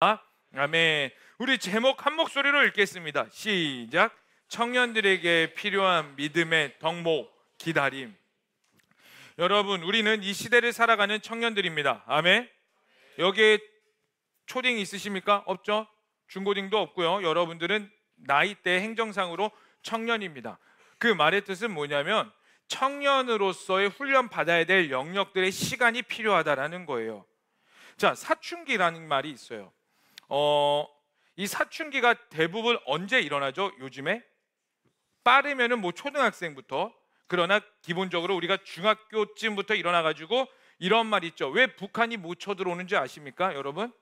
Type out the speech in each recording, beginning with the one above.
아멘. 우리 제목 한 목소리로 읽겠습니다. 시작. 청년들에게 필요한 믿음의 덕목, 기다림. 여러분, 우리는 이 시대를 살아가는 청년들입니다. 아멘. 여기에 초딩 있으십니까? 없죠? 중고딩도 없고요. 여러분들은 나이대 행정상으로 청년입니다. 그 말의 뜻은 뭐냐면 청년으로서의 훈련 받아야 될 영역들의 시간이 필요하다라는 거예요. 자, 사춘기라는 말이 있어요. 이 사춘기가 대부분 언제 일어나죠? 요즘에 빠르면은 뭐 초등학생부터, 그러나 기본적으로 우리가 중학교쯤부터 일어나가지고 이런 말 있죠. 왜 북한이 못 쳐들어오는지 아십니까, 여러분?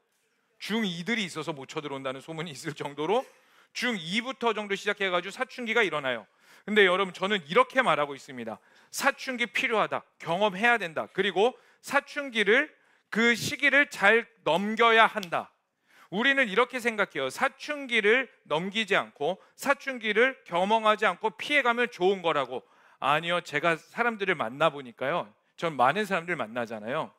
중2들이 있어서 못 쳐들어온다는 소문이 있을 정도로 중2부터 정도 시작해가지고 사춘기가 일어나요. 근데 여러분, 저는 이렇게 말하고 있습니다. 사춘기 필요하다, 경험해야 된다. 그리고 사춘기를, 그 시기를 잘 넘겨야 한다. 우리는 이렇게 생각해요. 사춘기를 넘기지 않고 사춘기를 경험하지 않고 피해가면 좋은 거라고. 아니요, 제가 사람들을 만나보니까요, 전 많은 사람들 만나잖아요.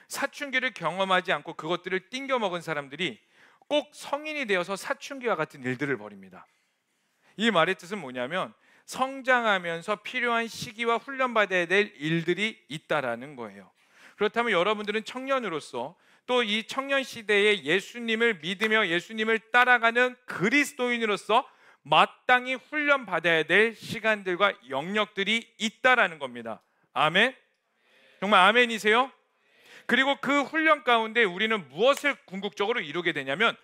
사춘기를 경험하지 않고 그것들을 띵겨 먹은 사람들이 꼭 성인이 되어서 사춘기와 같은 일들을 벌입니다. 이 말의 뜻은 뭐냐면 성장하면서 필요한 시기와 훈련받아야 될 일들이 있다라는 거예요. 그렇다면 여러분들은 청년으로서 또 이 청년 시대에 예수님을 믿으며 예수님을 따라가는 그리스도인으로서 마땅히 훈련받아야 될 시간들과 영역들이 있다라는 겁니다. 아멘? 정말 아멘이세요? 그리고 그 훈련 가운데 우리는 무엇을 궁극적으로 이루게 되냐면,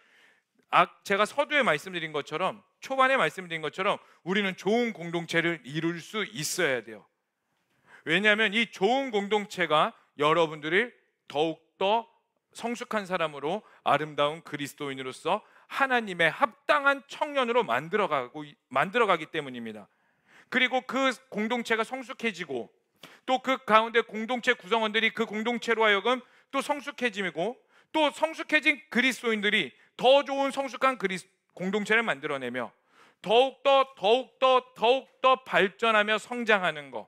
제가 서두에 말씀드린 것처럼, 초반에 말씀드린 것처럼 우리는 좋은 공동체를 이룰 수 있어야 돼요. 왜냐하면 이 좋은 공동체가 여러분들을 더욱더 성숙한 사람으로, 아름다운 그리스도인으로서 하나님의 합당한 청년으로 만들어가기 때문입니다. 그리고 그 공동체가 성숙해지고 또 그 가운데 공동체 구성원들이 그 공동체로 하여금 또 성숙해지고 또 성숙해진 그리스도인들이 더 좋은 성숙한 공동체를 만들어내며 더욱더 발전하며 성장하는 것,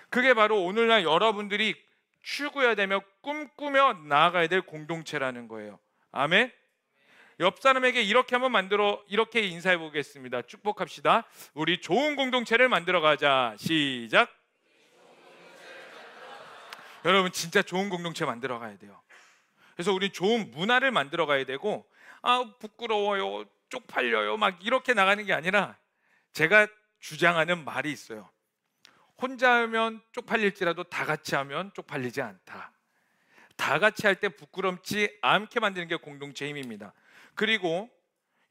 그게 바로 오늘날 여러분들이 추구해야 되며 꿈꾸며 나아가야 될 공동체라는 거예요. 아멘. 옆 사람에게 이렇게 이렇게 인사해 보겠습니다. 축복합시다. 우리 좋은 공동체를 만들어 가자. 시작. 여러분, 진짜 좋은 공동체 만들어 가야 돼요. 그래서 우리 좋은 문화를 만들어 가야 되고, 부끄러워요, 쪽팔려요, 막 이렇게 나가는 게 아니라, 제가 주장하는 말이 있어요. 혼자 하면 쪽팔릴지라도 다 같이 하면 쪽팔리지 않다. 다 같이 할 때 부끄럽지 않게 만드는 게 공동체의 힘입니다. 그리고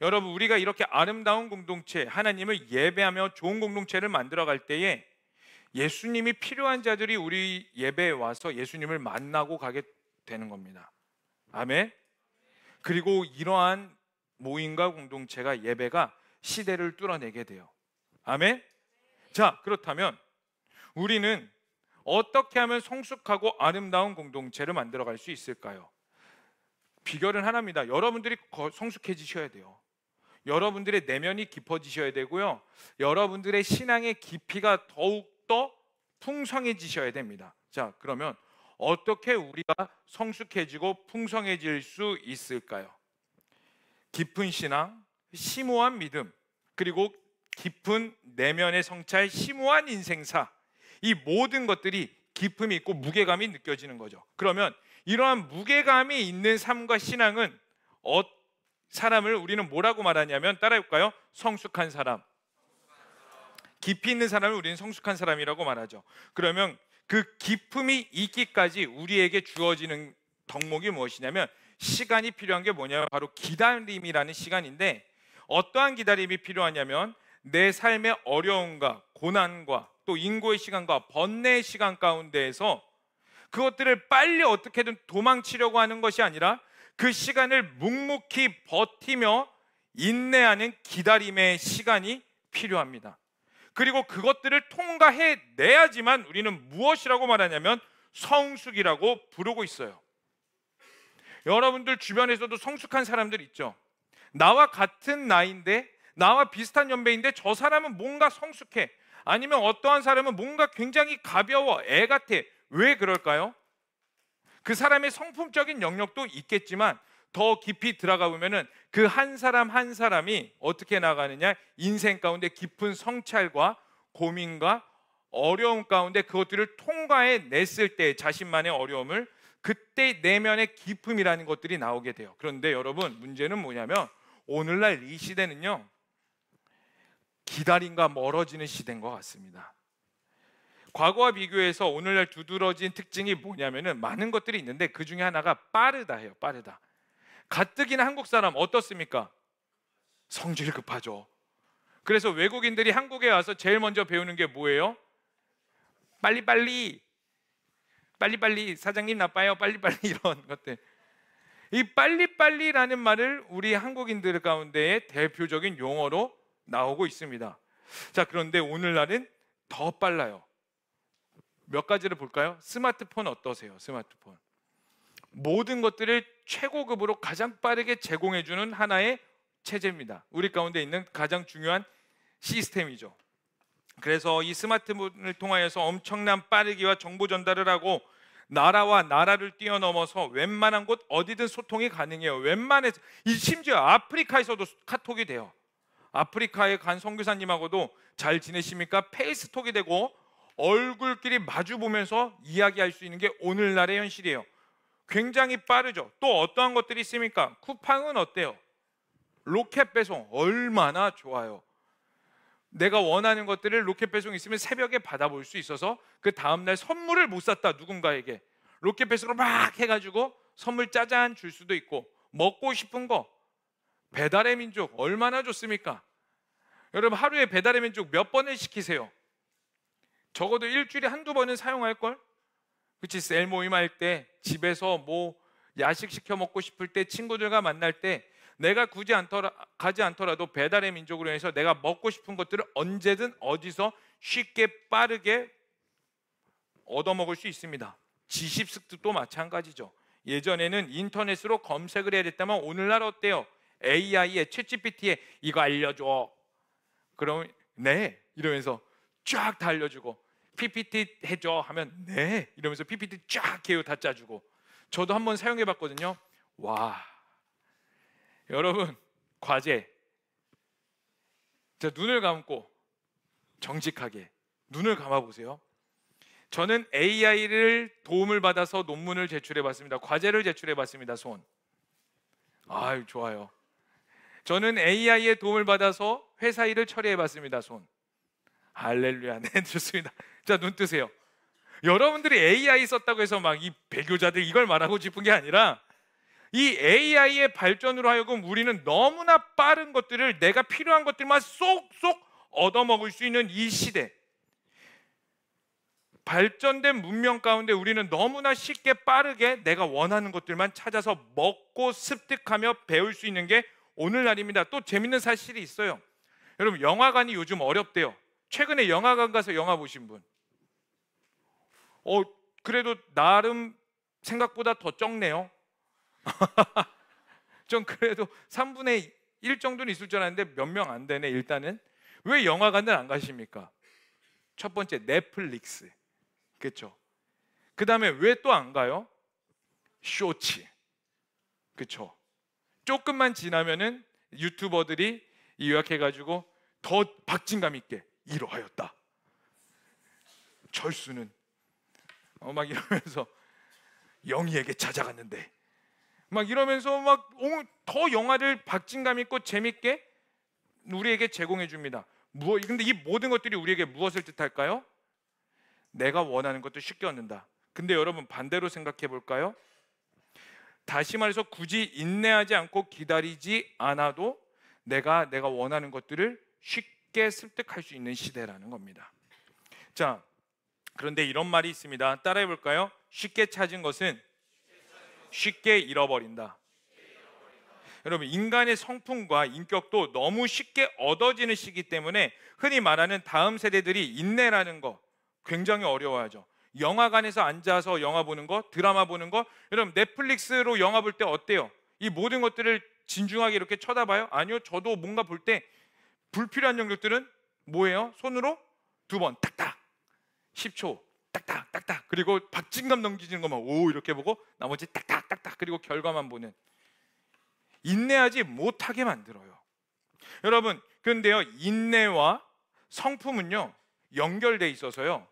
여러분, 우리가 이렇게 아름다운 공동체, 하나님을 예배하며 좋은 공동체를 만들어 갈 때에 예수님이 필요한 자들이 우리 예배에 와서 예수님을 만나고 가게 되는 겁니다. 아멘. 그리고 이러한 모임과 공동체가, 예배가 시대를 뚫어내게 돼요. 아멘. 자, 그렇다면 우리는 어떻게 하면 성숙하고 아름다운 공동체를 만들어 갈 수 있을까요? 비결은 하나입니다. 여러분들이 성숙해지셔야 돼요. 여러분들의 내면이 깊어지셔야 되고요, 여러분들의 신앙의 깊이가 더욱더 풍성해지셔야 됩니다. 자, 그러면 어떻게 우리가 성숙해지고 풍성해질 수 있을까요? 깊은 신앙, 심오한 믿음, 그리고 깊은 내면의 성찰, 심오한 인생사, 이 모든 것들이 기품이 있고 무게감이 느껴지는 거죠. 그러면 이러한 무게감이 있는 삶과 신앙은 사람을 우리는 뭐라고 말하냐면, 따라해볼까요? 성숙한 사람. 깊이 있는 사람을 우리는 성숙한 사람이라고 말하죠. 그러면 그 기품이 있기까지 우리에게 주어지는 덕목이 무엇이냐면, 시간이 필요한 게 뭐냐면 바로 기다림이라는 시간인데, 어떠한 기다림이 필요하냐면 내 삶의 어려움과 고난과 또 인고의 시간과 번뇌의 시간 가운데에서 그것들을 빨리 어떻게든 도망치려고 하는 것이 아니라 그 시간을 묵묵히 버티며 인내하는 기다림의 시간이 필요합니다. 그리고 그것들을 통과해내야지만 우리는 무엇이라고 말하냐면 성숙이라고 부르고 있어요. 여러분들 주변에서도 성숙한 사람들 있죠. 나와 같은 나이인데, 나와 비슷한 연배인데 저 사람은 뭔가 성숙해, 아니면 어떠한 사람은 뭔가 굉장히 가벼워, 애 같아. 왜 그럴까요? 그 사람의 성품적인 영역도 있겠지만 더 깊이 들어가 보면은 그 한 사람 한 사람이 어떻게 나가느냐, 인생 가운데 깊은 성찰과 고민과 어려움 가운데 그것들을 통과해 냈을 때 자신만의 어려움을, 그때 내면의 기쁨이라는 것들이 나오게 돼요. 그런데 여러분, 문제는 뭐냐면 오늘날 이 시대는요, 기다림과 멀어지는 시대인 것 같습니다. 과거와 비교해서 오늘날 두드러진 특징이 뭐냐면은 많은 것들이 있는데 그 중에 하나가 빠르다 해요. 빠르다. 가뜩이나 한국 사람 어떻습니까? 성질 급하죠. 그래서 외국인들이 한국에 와서 제일 먼저 배우는 게 뭐예요? 빨리빨리, 빨리빨리, 사장님 나빠요, 빨리빨리, 이런 것들. 이 빨리빨리라는 말을 우리 한국인들 가운데의 대표적인 용어로 나오고 있습니다. 자, 그런데 오늘날은 더 빨라요. 몇 가지를 볼까요? 스마트폰 어떠세요? 스마트폰. 모든 것들을 최고급으로 가장 빠르게 제공해주는 하나의 체제입니다. 우리 가운데 있는 가장 중요한 시스템이죠. 그래서 이 스마트폰을 통하여서 엄청난 빠르기와 정보 전달을 하고 나라와 나라를 뛰어넘어서 웬만한 곳 어디든 소통이 가능해요. 웬만해서, 심지어 아프리카에서도 카톡이 돼요. 아프리카에 간 선교사님하고도 잘 지내십니까? 페이스톡이 되고 얼굴끼리 마주 보면서 이야기할 수 있는 게 오늘날의 현실이에요. 굉장히 빠르죠. 또 어떠한 것들이 있습니까? 쿠팡은 어때요? 로켓 배송 얼마나 좋아요. 내가 원하는 것들을 로켓 배송 있으면 새벽에 받아볼 수 있어서 그 다음날 선물을 못 샀다 누군가에게 로켓 배송으로 막 해가지고 선물 짜잔 줄 수도 있고, 먹고 싶은 거 배달의 민족 얼마나 좋습니까? 여러분, 하루에 배달의 민족 몇 번을 시키세요? 적어도 일주일에 한두 번은 사용할걸? 그치? 셀 모임할 때, 집에서 뭐 야식 시켜 먹고 싶을 때, 친구들과 만날 때 내가 굳이 가지 않더라도 배달의 민족으로 해서 내가 먹고 싶은 것들을 언제든 어디서 쉽게 빠르게 얻어먹을 수 있습니다. 지식 습득도 마찬가지죠. 예전에는 인터넷으로 검색을 해야 됐다면 오늘날 어때요? AI에, 챗GPT에 이거 알려줘. 그러면 네 이러면서 쫙 다 알려주고, PPT 해줘 하면 네 이러면서 PPT 쫙 개요 다 짜주고. 저도 한번 사용해 봤거든요. 와, 여러분, 과제, 자, 눈을 감고 정직하게 눈을 감아 보세요. 저는 AI를 도움을 받아서 논문을 제출해 봤습니다. 과제를 제출해 봤습니다. 손. 아유, 좋아요. 저는 AI의 도움을 받아서 회사 일을 처리해 봤습니다. 손. 할렐루야. 네, 좋습니다. 자, 눈 뜨세요. 여러분들이 AI 썼다고 해서 막 이 배교자들 이걸 말하고 싶은 게 아니라, 이 AI의 발전으로 하여금 우리는 너무나 빠른 것들을, 내가 필요한 것들만 쏙쏙 얻어먹을 수 있는 이 시대, 발전된 문명 가운데 우리는 너무나 쉽게 빠르게 내가 원하는 것들만 찾아서 먹고 습득하며 배울 수 있는 게 오늘날입니다. 또 재밌는 사실이 있어요. 여러분, 영화관이 요즘 어렵대요. 최근에 영화관 가서 영화 보신 분? 그래도 나름 생각보다 더 적네요. 좀 그래도 3분의 1 정도는 있을 줄 알았는데 몇 명 안 되네. 일단은 왜 영화관을 안 가십니까? 첫 번째, 넷플릭스. 그렇죠? 그 다음에 왜 또 안 가요? 쇼츠. 그렇죠? 조금만 지나면은 유튜버들이 요약해가지고 더 박진감 있게 이러하였다. 철수는 막 이러면서 영희에게 찾아갔는데 막 이러면서 막 더 영화를 박진감 있고 재밌게 우리에게 제공해 줍니다. 근데 이 모든 것들이 우리에게 무엇을 뜻할까요? 내가 원하는 것도 쉽게 얻는다. 근데 여러분, 반대로 생각해 볼까요? 다시 말해서 굳이 인내하지 않고 기다리지 않아도 내가 원하는 것들을 쉽게 습득할 수 있는 시대라는 겁니다. 자, 그런데 이런 말이 있습니다. 따라해 볼까요? 쉽게 찾은 것은 쉽게 잃어버린다. 여러분, 인간의 성품과 인격도 너무 쉽게 얻어지는 시기 때문에 흔히 말하는 다음 세대들이 인내라는 거 굉장히 어려워하죠. 영화관에서 앉아서 영화 보는 거, 드라마 보는 거, 여러분 넷플릭스로 영화 볼 때 어때요? 이 모든 것들을 진중하게 이렇게 쳐다봐요? 아니요. 저도 뭔가 볼 때 불필요한 영역들은 뭐예요? 손으로 2번 딱딱, 10초 딱딱 딱딱, 그리고 박진감 넘기는 것만 오 이렇게 보고 나머지 딱딱 딱딱, 그리고 결과만 보는 인내하지 못하게 만들어요. 여러분, 그런데요, 인내와 성품은요 연결돼 있어서요,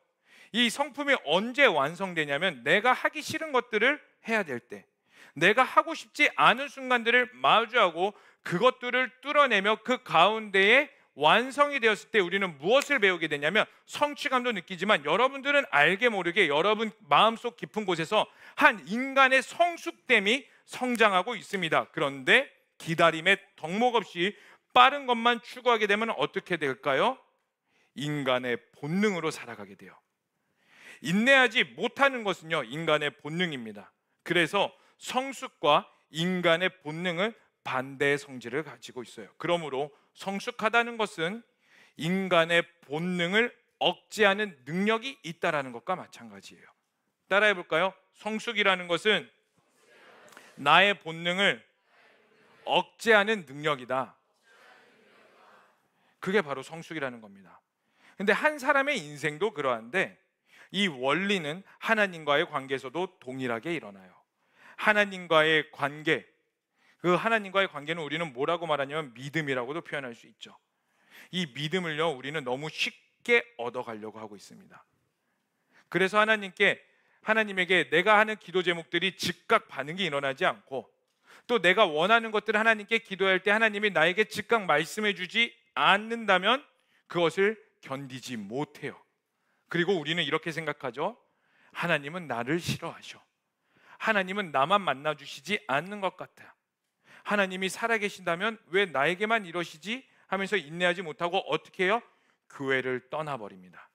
이 성품이 언제 완성되냐면 내가 하기 싫은 것들을 해야 될 때, 내가 하고 싶지 않은 순간들을 마주하고 그것들을 뚫어내며 그 가운데에 완성이 되었을 때 우리는 무엇을 배우게 되냐면 성취감도 느끼지만, 여러분들은 알게 모르게 여러분 마음속 깊은 곳에서 한 인간의 성숙됨이 성장하고 있습니다. 그런데 기다림에 덕목 없이 빠른 것만 추구하게 되면 어떻게 될까요? 인간의 본능으로 살아가게 돼요. 인내하지 못하는 것은요 인간의 본능입니다. 그래서 성숙과 인간의 본능은 반대의 성질을 가지고 있어요. 그러므로 성숙하다는 것은 인간의 본능을 억제하는 능력이 있다라는 것과 마찬가지예요. 따라해 볼까요? 성숙이라는 것은 나의 본능을 억제하는 능력이다. 그게 바로 성숙이라는 겁니다. 근데 한 사람의 인생도 그러한데, 이 원리는 하나님과의 관계에서도 동일하게 일어나요. 하나님과의 관계, 그 하나님과의 관계는 우리는 뭐라고 말하냐면 믿음이라고도 표현할 수 있죠. 이 믿음을요 우리는 너무 쉽게 얻어가려고 하고 있습니다. 그래서 하나님에게 내가 하는 기도 제목들이 즉각 반응이 일어나지 않고, 또 내가 원하는 것들을 하나님께 기도할 때 하나님이 나에게 즉각 말씀해 주지 않는다면 그것을 견디지 못해요. 그리고 우리는 이렇게 생각하죠. 하나님은 나를 싫어하셔. 하나님은 나만 만나주시지 않는 것 같아. 하나님이 살아계신다면 왜 나에게만 이러시지? 하면서 인내하지 못하고 어떻게 해요? 교회를 떠나버립니다.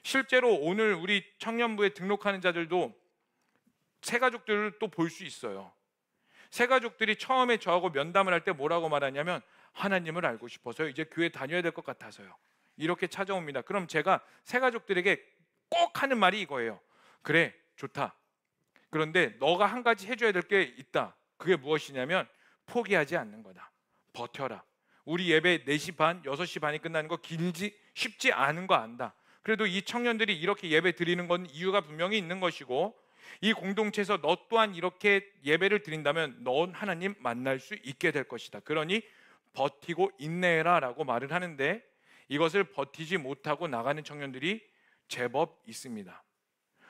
실제로 오늘 우리 청년부에 등록하는 자들도 새가족들을 또 볼 수 있어요. 새가족들이 처음에 저하고 면담을 할 때 뭐라고 말하냐면, 하나님을 알고 싶어서요, 이제 교회 다녀야 될 것 같아서요, 이렇게 찾아옵니다. 그럼 제가 새가족들에게 꼭 하는 말이 이거예요. 그래, 좋다. 그런데 너가 한 가지 해줘야 될 게 있다. 그게 무엇이냐면 포기하지 않는 거다. 버텨라. 우리 예배 4시 반, 6시 반이 끝나는 거 쉽지 않은 거 안다. 그래도 이 청년들이 이렇게 예배 드리는 건 이유가 분명히 있는 것이고, 이 공동체에서 너 또한 이렇게 예배를 드린다면 넌 하나님 만날 수 있게 될 것이다. 그러니 버티고 인내해라 라고 말을 하는데, 이것을 버티지 못하고 나가는 청년들이 제법 있습니다.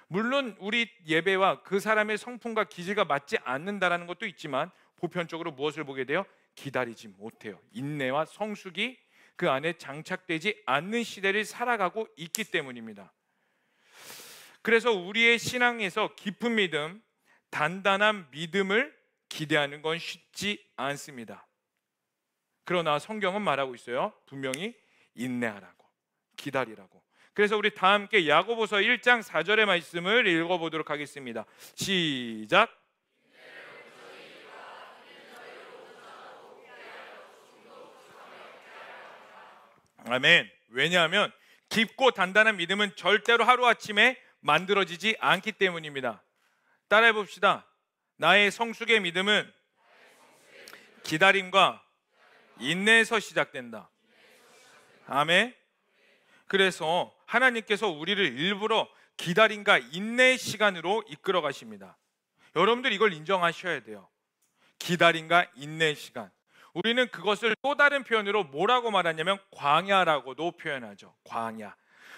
물론 우리 예배와 그 사람의 성품과 기질과 맞지 않는다라는 것도 있지만, 보편적으로 무엇을 보게 돼요? 기다리지 못해요. 인내와 성숙이 그 안에 장착되지 않는 시대를 살아가고 있기 때문입니다. 그래서 우리의 신앙에서 깊은 믿음, 단단한 믿음을 기대하는 건 쉽지 않습니다. 그러나 성경은 말하고 있어요. 분명히 인내하라고, 기다리라고. 그래서 우리 다 함께 야고보서 1장 4절의 말씀을 읽어보도록 하겠습니다. 시작. 아멘. 왜냐하면 깊고 단단한 믿음은 절대로 하루아침에 만들어지지 않기 때문입니다. 따라해 봅시다. 나의 성숙의 믿음은 기다림과 인내에서 시작된다. 아멘. 그래서 하나님께서 우리를 일부러 기다림과 인내의 시간으로 이끌어 가십니다. 여러분들 이걸 인정하셔야 돼요. 기다림과 인내의 시간. 우리는 그것을 또 다른 표현으로 뭐라고 말하냐면 광야라고도 표현하죠. 광야.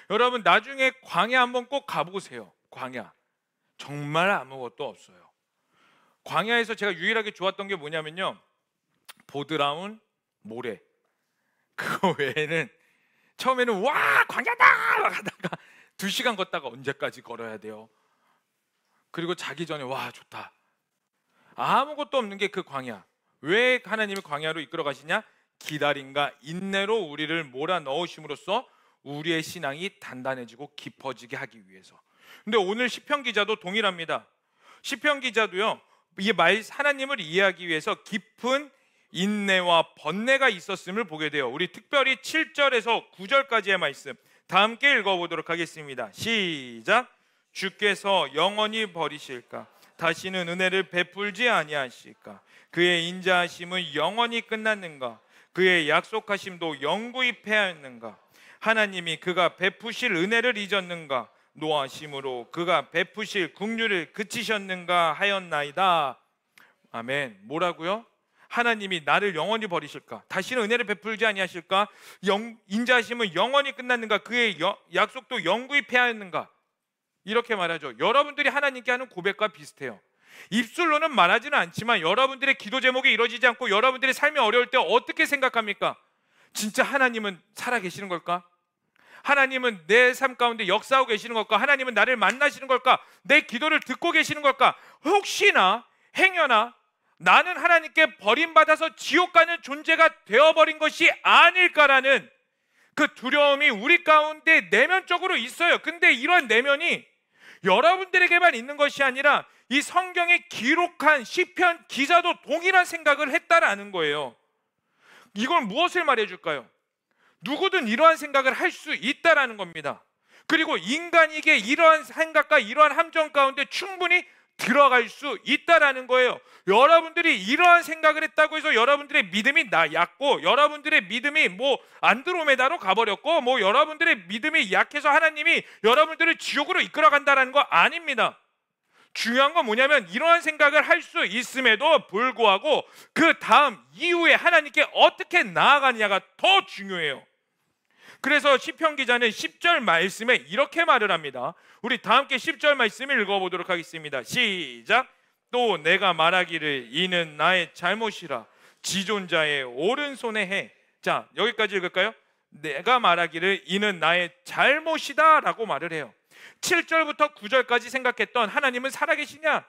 여러분 나중에 광야 한번 꼭 가보세요. 광야 정말 아무것도 없어요. 광야에서 제가 유일하게 좋았던 게 뭐냐면요, 보드라운 모래. 그거 외에는 처음에는 와 광야다 하다가 2시간 걷다가 언제까지 걸어야 돼요? 그리고 자기 전에 와 좋다. 아무것도 없는 게 그 광야. 왜 하나님이 광야로 이끌어 가시냐? 기다림과 인내로 우리를 몰아넣으심으로써 우리의 신앙이 단단해지고 깊어지게 하기 위해서. 근데 오늘 시편 기자도 동일합니다. 시편 기자도요, 이 하나님을 이해하기 위해서 깊은 인내와 번뇌가 있었음을 보게 돼요. 우리 특별히 7절에서 9절까지의 말씀 다 함께 읽어보도록 하겠습니다. 시작. 주께서 영원히 버리실까? 다시는 은혜를 베풀지 아니하실까? 그의 인자하심은 영원히 끝났는가? 그의 약속하심도 영구히 패하였는가? 하나님이 그가 베푸실 은혜를 잊었는가? 노하심으로 그가 베푸실 긍휼을 그치셨는가 하였나이다. 아멘. 뭐라고요? 하나님이 나를 영원히 버리실까? 다시는 은혜를 베풀지 아니하실까? 인자하심은 영원히 끝났는가? 그의 약속도 영구히 패하였는가? 이렇게 말하죠. 여러분들이 하나님께 하는 고백과 비슷해요. 입술로는 말하지는 않지만 여러분들의 기도 제목이 이루어지지 않고 여러분들의 삶이 어려울 때 어떻게 생각합니까? 진짜 하나님은 살아계시는 걸까? 하나님은 내 삶 가운데 역사하고 계시는 걸까? 하나님은 나를 만나시는 걸까? 내 기도를 듣고 계시는 걸까? 혹시나 행여나 나는 하나님께 버림받아서 지옥 가는 존재가 되어버린 것이 아닐까라는 그 두려움이 우리 가운데 내면적으로 있어요. 근데 이런 내면이 여러분들에게만 있는 것이 아니라 이 성경에 기록한 시편 기자도 동일한 생각을 했다라는 거예요. 이건 무엇을 말해줄까요? 누구든 이러한 생각을 할 수 있다라는 겁니다. 그리고 인간에게 이러한 생각과 이러한 함정 가운데 충분히 들어갈 수 있다라는 거예요. 여러분들이 이러한 생각을 했다고 해서 여러분들의 믿음이 약고, 여러분들의 믿음이 안드로메다로 가버렸고, 여러분들의 믿음이 약해서 하나님이 여러분들을 지옥으로 이끌어간다는 거 아닙니다. 중요한 건 뭐냐면 이러한 생각을 할 수 있음에도 불구하고 그 다음 이후에 하나님께 어떻게 나아가느냐가 더 중요해요. 그래서 시편 기자는 10절 말씀에 이렇게 말을 합니다. 우리 다 함께 10절 말씀을 읽어보도록 하겠습니다. 시작. 또 내가 말하기를 이는 나의 잘못이라 지존자의 오른손에 해. 자, 여기까지 읽을까요? 내가 말하기를 이는 나의 잘못이다 라고 말을 해요. 7절부터 9절까지 생각했던 하나님은 살아계시냐,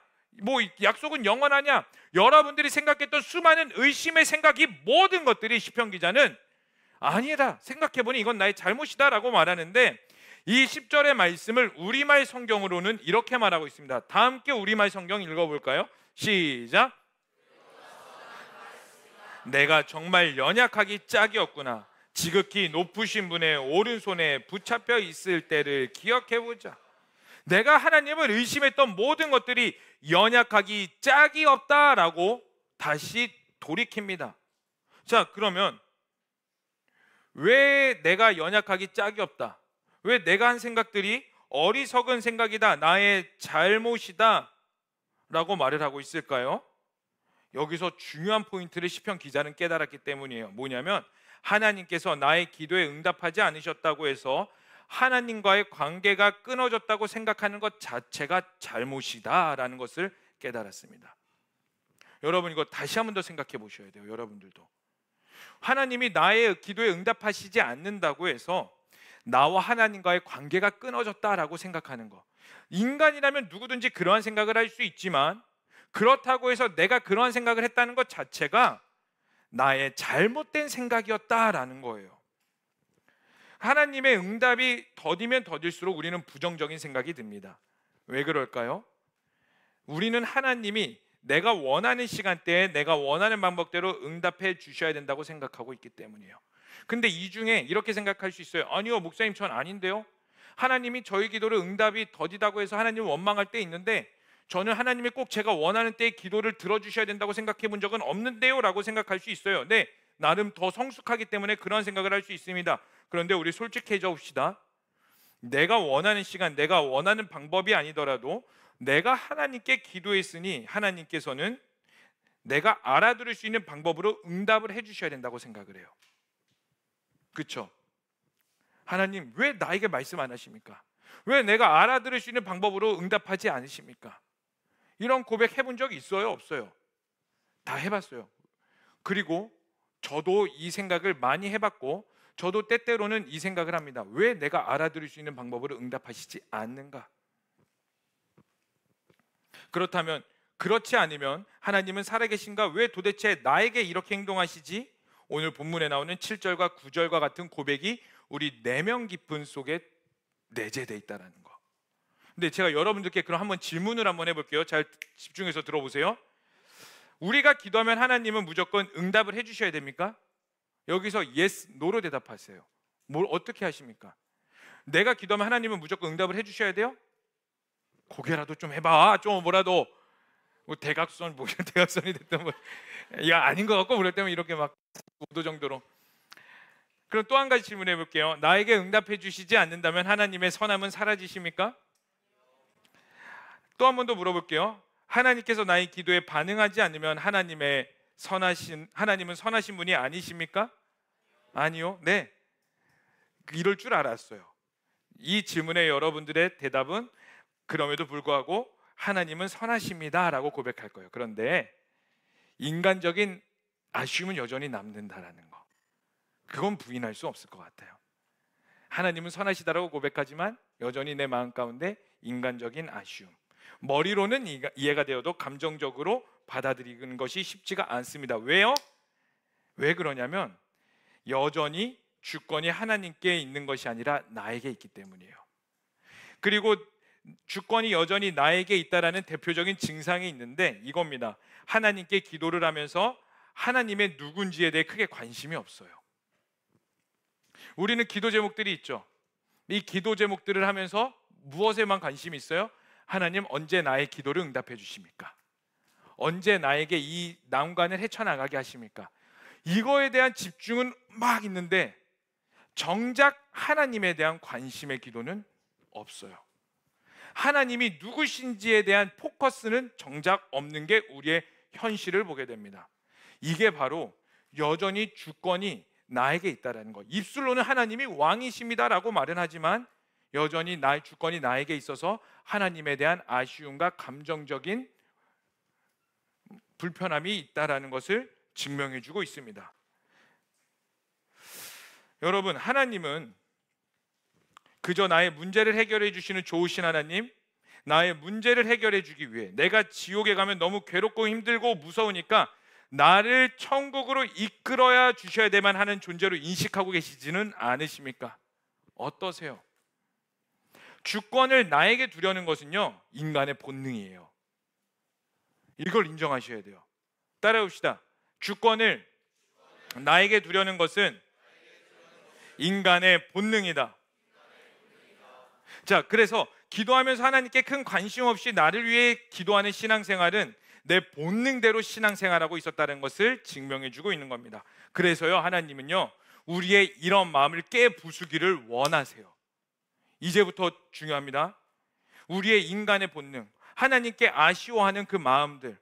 약속은 영원하냐, 여러분들이 생각했던 수많은 의심의 생각이 모든 것들이 시편 기자는 아니다, 생각해보니 이건 나의 잘못이다 라고 말하는데, 이 10절의 말씀을 우리말 성경으로는 이렇게 말하고 있습니다. 다 함께 우리말 성경 읽어볼까요? 시작. 내가 정말 연약하기 짝이었구나. 지극히 높으신 분의 오른손에 붙잡혀 있을 때를 기억해보자. 내가 하나님을 의심했던 모든 것들이 연약하기 짝이 없다라고 다시 돌이킵니다. 자, 그러면 왜 내가 연약하기 짝이 없다, 왜 내가 한 생각들이 어리석은 생각이다, 나의 잘못이다 라고 말을 하고 있을까요? 여기서 중요한 포인트를 시편 기자는 깨달았기 때문이에요. 뭐냐면 하나님께서 나의 기도에 응답하지 않으셨다고 해서 하나님과의 관계가 끊어졌다고 생각하는 것 자체가 잘못이다라는 것을 깨달았습니다. 여러분, 이거 다시 한 번 더 생각해 보셔야 돼요. 여러분들도 하나님이 나의 기도에 응답하시지 않는다고 해서 나와 하나님과의 관계가 끊어졌다라고 생각하는 거, 인간이라면 누구든지 그러한 생각을 할 수 있지만 그렇다고 해서 내가 그러한 생각을 했다는 것 자체가 나의 잘못된 생각이었다라는 거예요. 하나님의 응답이 더디면 더딜수록 우리는 부정적인 생각이 듭니다. 왜 그럴까요? 우리는 하나님이 내가 원하는 시간대에 내가 원하는 방법대로 응답해 주셔야 된다고 생각하고 있기 때문이에요. 근데 이 중에 이렇게 생각할 수 있어요. 아니요, 목사님, 전 아닌데요. 하나님이 저희 기도를 응답이 더디다고 해서 하나님을 원망할 때 있는데 저는 하나님이 꼭 제가 원하는 때에 기도를 들어주셔야 된다고 생각해 본 적은 없는데요 라고 생각할 수 있어요. 네, 나름 더 성숙하기 때문에 그런 생각을 할 수 있습니다. 그런데 우리 솔직해져 봅시다. 내가 원하는 시간, 내가 원하는 방법이 아니더라도 내가 하나님께 기도했으니 하나님께서는 내가 알아들을 수 있는 방법으로 응답을 해주셔야 된다고 생각을 해요. 그렇죠? 하나님, 왜 나에게 말씀 안 하십니까? 왜 내가 알아들을 수 있는 방법으로 응답하지 않으십니까? 이런 고백 해본 적 있어요? 없어요? 다 해봤어요. 그리고 저도 이 생각을 많이 해봤고 저도 때때로는 이 생각을 합니다. 왜 내가 알아들을 수 있는 방법으로 응답하시지 않는가? 그렇다면, 그렇지 않으면 하나님은 살아계신가? 왜 도대체 나에게 이렇게 행동하시지? 오늘 본문에 나오는 7절과 9절과 같은 고백이 우리 내면 깊은 속에 내재되어 있다는 거. 근데 제가 여러분들께 그럼 한번 질문을 한번 해볼게요. 잘 집중해서 들어보세요. 우리가 기도하면 하나님은 무조건 응답을 해주셔야 됩니까? 여기서 yes, no로 대답하세요. 뭘 어떻게 하십니까? 내가 기도하면 하나님은 무조건 응답을 해주셔야 돼요? 고개라도 좀 해봐. 좀 뭐라도 대각선, 대각선이 됐든 야, 아닌 것 같고 그럴 때면 이렇게 막 5도 정도로. 그럼 또 한 가지 질문해 볼게요. 나에게 응답해 주시지 않는다면 하나님의 선함은 사라지십니까? 또 한 번 더 물어볼게요. 하나님께서 나의 기도에 반응하지 않으면 하나님의 하나님은 선하신 분이 아니십니까? 아니요. 네. 이럴 줄 알았어요. 이 질문에 여러분들의 대답은 그럼에도 불구하고 하나님은 선하십니다 라고 고백할 거예요. 그런데 인간적인 아쉬움은 여전히 남는다라는 거, 그건 부인할 수 없을 것 같아요. 하나님은 선하시다라고 고백하지만 여전히 내 마음 가운데 인간적인 아쉬움, 머리로는 이해가 되어도 감정적으로 받아들이는 것이 쉽지가 않습니다. 왜요? 왜 그러냐면 여전히 주권이 하나님께 있는 것이 아니라 나에게 있기 때문이에요. 그리고 주권이 여전히 나에게 있다라는 대표적인 증상이 있는데 이겁니다. 하나님께 기도를 하면서 하나님의 누군지에 대해 크게 관심이 없어요. 우리는 기도 제목들이 있죠. 이 기도 제목들을 하면서 무엇에만 관심이 있어요? 하나님 언제 나의 기도를 응답해 주십니까? 언제 나에게 이 난관을 헤쳐나가게 하십니까? 이거에 대한 집중은 막 있는데 정작 하나님에 대한 관심의 기도는 없어요. 하나님이 누구신지에 대한 포커스는 정작 없는 게 우리의 현실을 보게 됩니다. 이게 바로 여전히 주권이 나에게 있다라는 것. 입술로는 하나님이 왕이십니다라고 말은 하지만 여전히 나의 주권이 나에게 있어서 하나님에 대한 아쉬움과 감정적인 불편함이 있다라는 것을 증명해주고 있습니다. 여러분, 하나님은 그저 나의 문제를 해결해 주시는 좋으신 하나님, 나의 문제를 해결해 주기 위해 내가 지옥에 가면 너무 괴롭고 힘들고 무서우니까 나를 천국으로 이끌어야 주셔야 되만 하는 존재로 인식하고 계시지는 않으십니까? 어떠세요? 주권을 나에게 두려는 것은요, 인간의 본능이에요. 이걸 인정하셔야 돼요. 따라해봅시다. 주권을 나에게 두려는 것은 인간의 본능이다. 자, 그래서 기도하면서 하나님께 큰 관심 없이 나를 위해 기도하는 신앙생활은 내 본능대로 신앙생활하고 있었다는 것을 증명해주고 있는 겁니다. 그래서요, 하나님은요, 우리의 이런 마음을 깨부수기를 원하세요. 이제부터 중요합니다. 우리의 인간의 본능, 하나님께 아쉬워하는 그 마음들,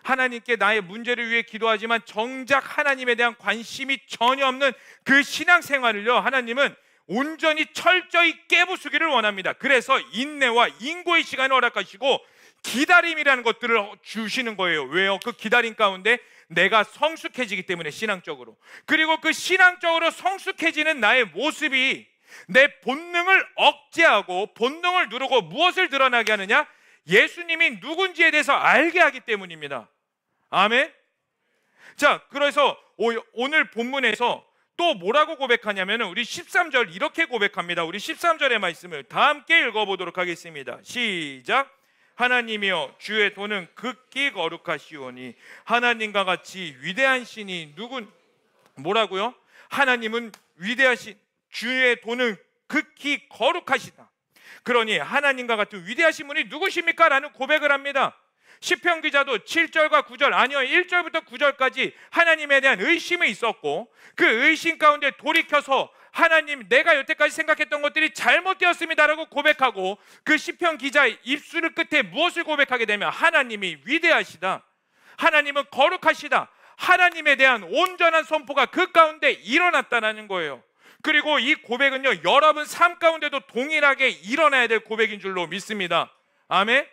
하나님께 나의 문제를 위해 기도하지만 정작 하나님에 대한 관심이 전혀 없는 그 신앙생활을요, 하나님은 온전히 철저히 깨부수기를 원합니다. 그래서 인내와 인고의 시간을 허락하시고 기다림이라는 것들을 주시는 거예요. 왜요? 그 기다림 가운데 내가 성숙해지기 때문에, 신앙적으로. 그리고 그 신앙적으로 성숙해지는 나의 모습이 내 본능을 억제하고 본능을 누르고 무엇을 드러나게 하느냐? 예수님이 누군지에 대해서 알게 하기 때문입니다. 아멘. 자, 그래서 오늘 본문에서 또 뭐라고 고백하냐면 우리 13절 이렇게 고백합니다. 우리 13절의 말씀을 다 함께 읽어보도록 하겠습니다. 시작. 하나님이여, 주의 도는 극히 거룩하시오니 하나님과 같이 위대한 신이 뭐라고요? 하나님은 위대하신, 주의 도는 극히 거룩하시다. 그러니 하나님과 같은 위대하신 분이 누구십니까? 라는 고백을 합니다. 시편 기자도 7절과 9절, 아니요 1절부터 9절까지 하나님에 대한 의심이 있었고 그 의심 가운데 돌이켜서 하나님, 내가 여태까지 생각했던 것들이 잘못되었습니다라고 고백하고 그 시편 기자의 입술 끝에 무엇을 고백하게 되면 하나님이 위대하시다, 하나님은 거룩하시다, 하나님에 대한 온전한 선포가 그 가운데 일어났다는 거예요. 그리고 이 고백은요, 여러분 삶 가운데도 동일하게 일어나야 될 고백인 줄로 믿습니다. 아멘.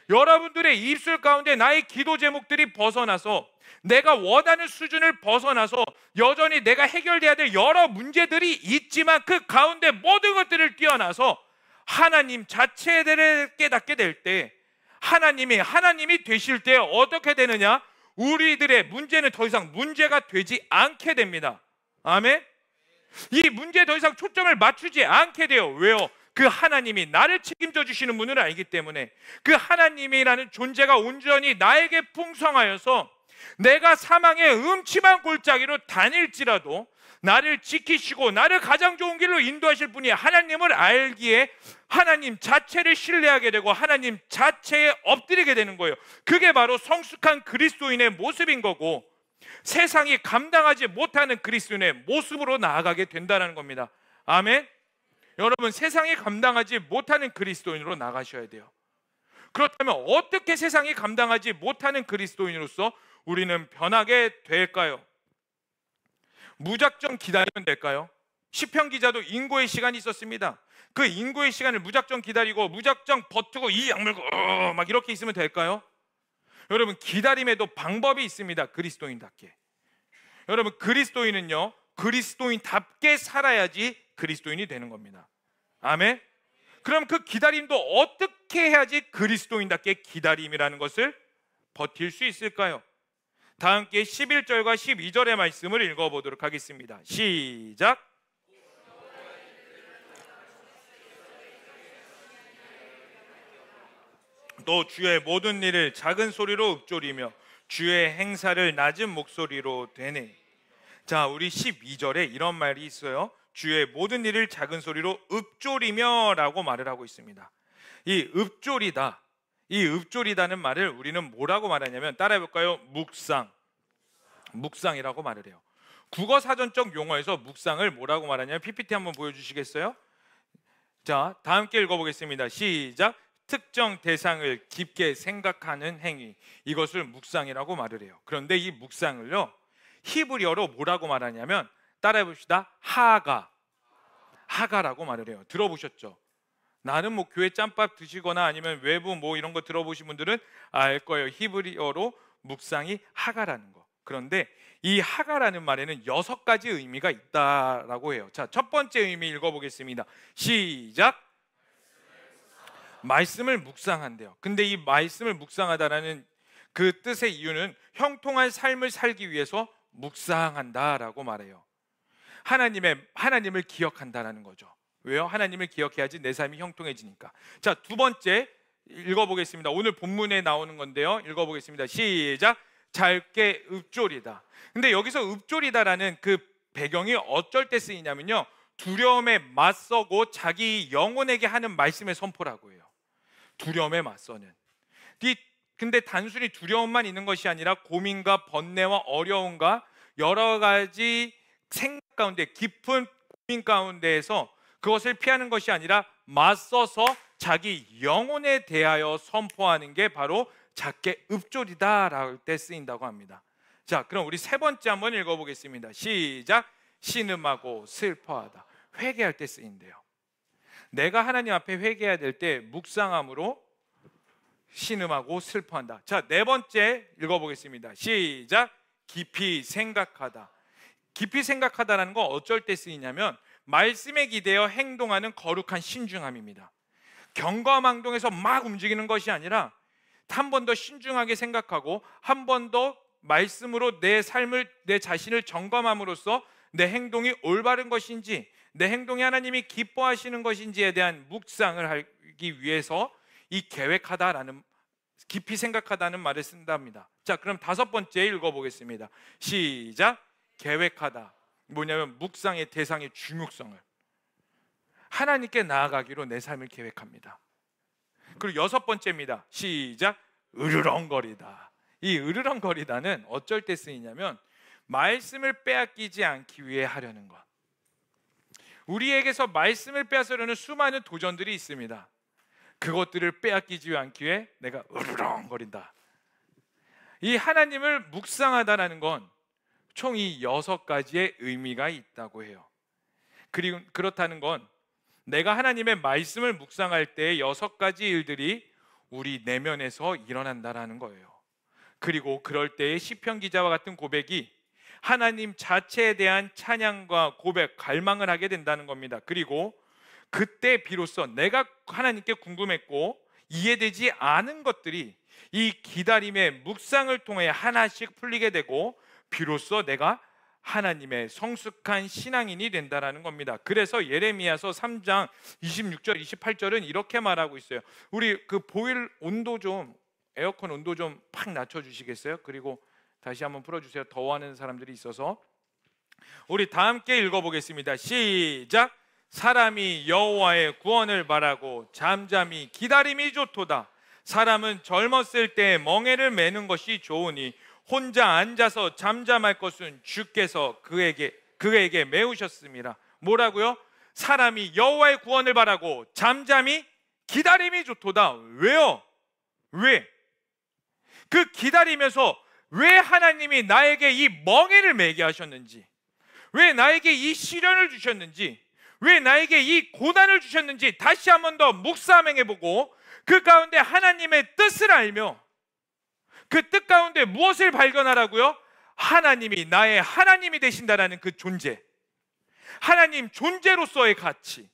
여러분들의 입술 가운데 나의 기도 제목들이 벗어나서, 내가 원하는 수준을 벗어나서 여전히 내가 해결돼야 될 여러 문제들이 있지만 그 가운데 모든 것들을 뛰어나서 하나님 자체에 대해 깨닫게 될 때, 하나님이 되실 때 어떻게 되느냐? 우리들의 문제는 더 이상 문제가 되지 않게 됩니다. 아멘. 이 문제에 더 이상 초점을 맞추지 않게 돼요. 왜요? 그 하나님이 나를 책임져 주시는 분을 알기 때문에, 그 하나님이라는 존재가 온전히 나에게 풍성하여서 내가 사망의 음침한 골짜기로 다닐지라도 나를 지키시고 나를 가장 좋은 길로 인도하실 분이 하나님을 알기에 하나님 자체를 신뢰하게 되고 하나님 자체에 엎드리게 되는 거예요. 그게 바로 성숙한 그리스도인의 모습인 거고, 세상이 감당하지 못하는 그리스도인의 모습으로 나아가게 된다는 겁니다. 아멘. 여러분, 세상이 감당하지 못하는 그리스도인으로 나가셔야 돼요. 그렇다면 어떻게 세상이 감당하지 못하는 그리스도인으로서 우리는 변하게 될까요? 무작정 기다리면 될까요? 시편 기자도 인고의 시간이 있었습니다. 그 인고의 시간을 무작정 기다리고 무작정 버티고 이 악물고 막 이렇게 있으면 될까요? 여러분, 기다림에도 방법이 있습니다. 그리스도인답게. 여러분, 그리스도인은요, 그리스도인답게 살아야지 그리스도인이 되는 겁니다. 아멘. 그럼 그 기다림도 어떻게 해야지 그리스도인답게 기다림이라는 것을 버틸 수 있을까요? 다 함께 11절과 12절의 말씀을 읽어보도록 하겠습니다. 시작. 또 주의 모든 일을 작은 소리로 읊조리며 주의 행사를 낮은 목소리로 되네. 자, 우리 12절에 이런 말이 있어요. 주의 모든 일을 작은 소리로 읊조리며 라고 말을 하고 있습니다. 이 읊조리다, 이 읊조리다는 말을 우리는 뭐라고 말하냐면, 따라해볼까요? 묵상이라고 말을 해요. 국어사전적 용어에서 묵상을 뭐라고 말하냐면, PPT 한번 보여주시겠어요? 자, 다 함께 읽어보겠습니다. 시작. 특정 대상을 깊게 생각하는 행위, 이것을 묵상이라고 말을 해요. 그런데 이 묵상을요, 히브리어로 뭐라고 말하냐면, 따라해봅시다. 하가라고 말을 해요. 들어보셨죠? 나는 뭐 교회 짬밥 드시거나 아니면 외부 뭐 이런 거 들어보신 분들은 알 거예요. 히브리어로 묵상이 하가라는 거. 그런데 이 하가라는 말에는 6가지 의미가 있다라고 해요. 자, 첫 번째 의미 읽어보겠습니다. 시작. 말씀을 묵상한대요. 근데 이 말씀을 묵상하다라는 그 뜻의 이유는 형통한 삶을 살기 위해서 묵상한다라고 말해요. 하나님을 기억한다라는 거죠. 왜요? 하나님을 기억해야지 내 삶이 형통해지니까. 자, 두 번째 읽어보겠습니다. 오늘 본문에 나오는 건데요, 읽어보겠습니다. 시작. 짧게 읊조리다. 근데 여기서 읊조리다라는 그 배경이 어쩔 때 쓰이냐면요, 두려움에 맞서고 자기 영혼에게 하는 말씀의 선포라고 해요. 두려움에 맞서는. 근데 단순히 두려움만 있는 것이 아니라 고민과 번뇌와 어려움과 여러 가지 생각 가운데, 깊은 고민 가운데에서 그것을 피하는 것이 아니라 맞서서 자기 영혼에 대하여 선포하는 게 바로 작게 읊조리다라고 때 쓰인다고 합니다. 자, 그럼 우리 세 번째 한번 읽어보겠습니다. 시작. 신음하고 슬퍼하다. 회개할 때 쓰인대요. 내가 하나님 앞에 회개해야 될 때 묵상함으로 신음하고 슬퍼한다. 자, 네 번째 읽어보겠습니다. 시작. 깊이 생각하다. 깊이 생각하다라는 거 어쩔 때 쓰이냐면, 말씀에 기대어 행동하는 거룩한 신중함입니다. 경거망동에서 막 움직이는 것이 아니라 한 번 더 신중하게 생각하고 한 번 더 말씀으로 내 삶을, 내 자신을 점검함으로써 내 행동이 올바른 것인지, 내 행동이 하나님이 기뻐하시는 것인지에 대한 묵상을 하기 위해서 이 계획하다라는, 깊이 생각하다는 말을 쓴답니다. 자, 그럼 다섯 번째 읽어보겠습니다. 시작. 계획하다. 뭐냐면 묵상의 대상의 중요성을, 하나님께 나아가기로 내 삶을 계획합니다. 그리고 여섯 번째입니다. 시작. 으르렁거리다. 이 으르렁거리다는 어쩔 때 쓰이냐면, 말씀을 빼앗기지 않기 위해 하려는 것. 우리에게서 말씀을 빼앗으려는 수많은 도전들이 있습니다. 그것들을 빼앗기지 않기 위해 내가 으르렁거린다. 이 하나님을 묵상하다라는 건 총 이 6가지의 의미가 있다고 해요. 그리고 그렇다는 건 내가 하나님의 말씀을 묵상할 때의 6가지 일들이 우리 내면에서 일어난다라는 거예요. 그리고 그럴 때의 시편 기자와 같은 고백이 하나님 자체에 대한 찬양과 고백, 갈망을 하게 된다는 겁니다. 그리고 그때 비로소 내가 하나님께 궁금했고 이해되지 않은 것들이 이 기다림의 묵상을 통해 하나씩 풀리게 되고 비로소 내가 하나님의 성숙한 신앙인이 된다라는 겁니다. 그래서 예레미야서 3장 26절 28절은 이렇게 말하고 있어요. 우리 그 보일 온도 좀, 에어컨 온도 좀 팍 낮춰주시겠어요? 그리고 다시 한번 풀어주세요. 더워하는 사람들이 있어서. 우리 다 함께 읽어보겠습니다. 시작. 사람이 여호와의 구원을 바라고 잠잠히 기다림이 좋도다. 사람은 젊었을 때 멍에를 매는 것이 좋으니 혼자 앉아서 잠잠할 것은 주께서 그에게 메우셨습니다. 뭐라고요? 사람이 여호와의 구원을 바라고 잠잠히 기다림이 좋도다. 왜요? 왜? 그 기다리면서 왜 하나님이 나에게 이 멍에를 매게 하셨는지, 왜 나에게 이 시련을 주셨는지, 왜 나에게 이 고난을 주셨는지 다시 한 번 더 묵상해보고 그 가운데 하나님의 뜻을 알며 그 뜻 가운데 무엇을 발견하라고요? 하나님이 나의 하나님이 되신다라는 그 존재, 하나님 존재로서의 가치,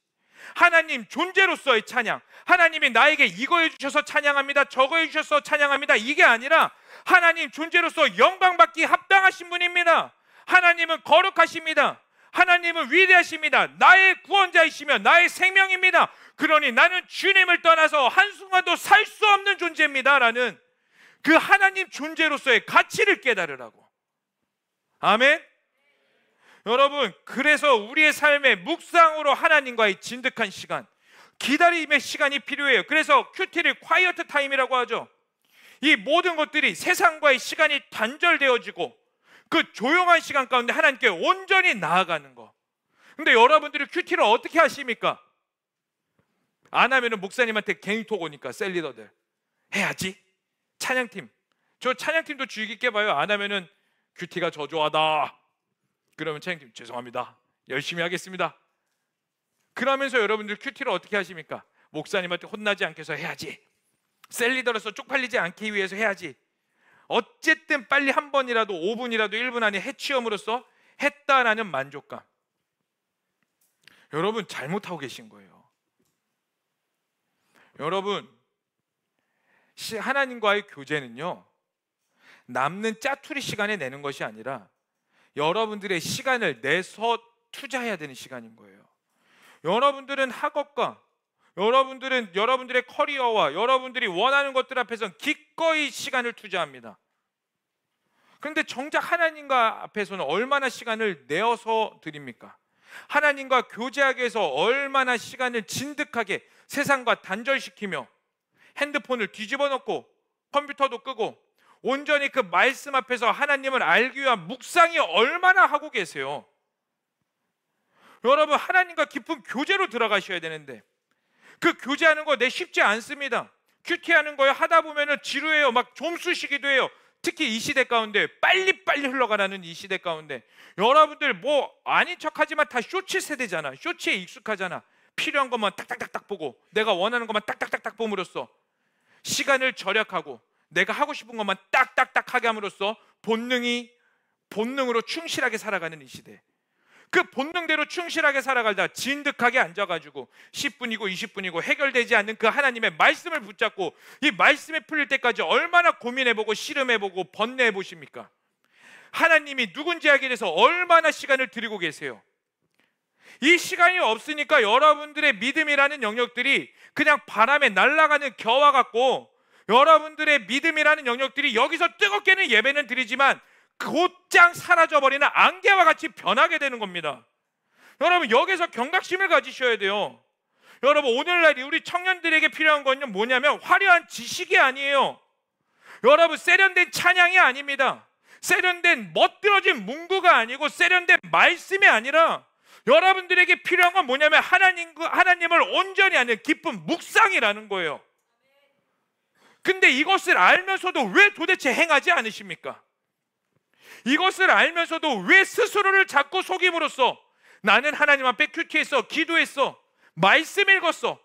하나님 존재로서의 찬양, 하나님이 나에게 이거 해주셔서 찬양합니다, 저거 해주셔서 찬양합니다, 이게 아니라 하나님 존재로서 영광받기 합당하신 분입니다. 하나님은 거룩하십니다. 하나님은 위대하십니다. 나의 구원자이시며 나의 생명입니다. 그러니 나는 주님을 떠나서 한순간도 살 수 없는 존재입니다 라는 그 하나님 존재로서의 가치를 깨달으라고. 아멘. 여러분, 그래서 우리의 삶의 묵상으로 하나님과의 진득한 시간, 기다림의 시간이 필요해요. 그래서 큐티를 콰이어트 타임이라고 하죠. 이 모든 것들이 세상과의 시간이 단절되어지고 그 조용한 시간 가운데 하나님께 온전히 나아가는 거. 근데 여러분들이 큐티를 어떻게 하십니까? 안 하면은 목사님한테 개인톡 오니까 셀리더들 해야지. 찬양팀, 저 찬양팀도 주의 깊게 봐요. 안 하면은 큐티가 저조하다. 그러면 찬양팀 죄송합니다, 열심히 하겠습니다. 그러면서 여러분들 큐티를 어떻게 하십니까? 목사님한테 혼나지 않게 해서 해야지, 셀리더로서 쪽팔리지 않기 위해서 해야지. 어쨌든 빨리 한 번이라도 5분이라도 1분 안에 해치움으로써 했다라는 만족감. 여러분 잘못하고 계신 거예요. 여러분, 하나님과의 교제는요, 남는 짜투리 시간에 내는 것이 아니라 여러분들의 시간을 내서 투자해야 되는 시간인 거예요. 여러분들은 학업과 여러분들의 커리어와 여러분들이 원하는 것들 앞에서 기꺼이 시간을 투자합니다. 그런데 정작 하나님과 앞에서는 얼마나 시간을 내어서 드립니까? 하나님과 교제하기 위해서 얼마나 시간을 진득하게 세상과 단절시키며 핸드폰을 뒤집어 놓고 컴퓨터도 끄고 온전히 그 말씀 앞에서 하나님을 알기 위한 묵상이 얼마나 하고 계세요? 여러분, 하나님과 깊은 교제로 들어가셔야 되는데 그 교제하는 거 쉽지 않습니다. 큐티하는 거에 하다 보면은 지루해요. 막 좀 쑤시기도 해요. 특히 이 시대 가운데 빨리빨리 흘러가라는 이 시대 가운데 여러분들 뭐 아닌 척하지만 다 쇼츠 세대잖아. 쇼츠에 익숙하잖아. 필요한 것만 딱딱딱딱 보고 내가 원하는 것만 딱딱딱딱 봄으로써 시간을 절약하고 내가 하고 싶은 것만 딱딱딱 하게 함으로써 본능으로 충실하게 살아가는 이 시대. 그 본능대로 충실하게 살아가다 진득하게 앉아가지고 10분이고 20분이고 해결되지 않는 그 하나님의 말씀을 붙잡고 이 말씀에 풀릴 때까지 얼마나 고민해보고 씨름해보고 번뇌해보십니까? 하나님이 누군지 알게 돼서 얼마나 시간을 드리고 계세요? 이 시간이 없으니까 여러분들의 믿음이라는 영역들이 그냥 바람에 날아가는 겨와 같고 여러분들의 믿음이라는 영역들이 여기서 뜨겁게는 예배는 드리지만 곧장 사라져버리는 안개와 같이 변하게 되는 겁니다. 여러분, 여기서 경각심을 가지셔야 돼요. 여러분, 오늘날 우리 청년들에게 필요한 건 뭐냐면 화려한 지식이 아니에요. 여러분, 세련된 찬양이 아닙니다. 세련된 멋들어진 문구가 아니고 세련된 말씀이 아니라 여러분들에게 필요한 건 뭐냐면 하나님을 온전히 아는 깊은 묵상이라는 거예요. 근데 이것을 알면서도 왜 도대체 행하지 않으십니까? 이것을 알면서도 왜 스스로를 자꾸 속임으로써 나는 하나님 앞에 큐티했어, 기도했어, 말씀 읽었어.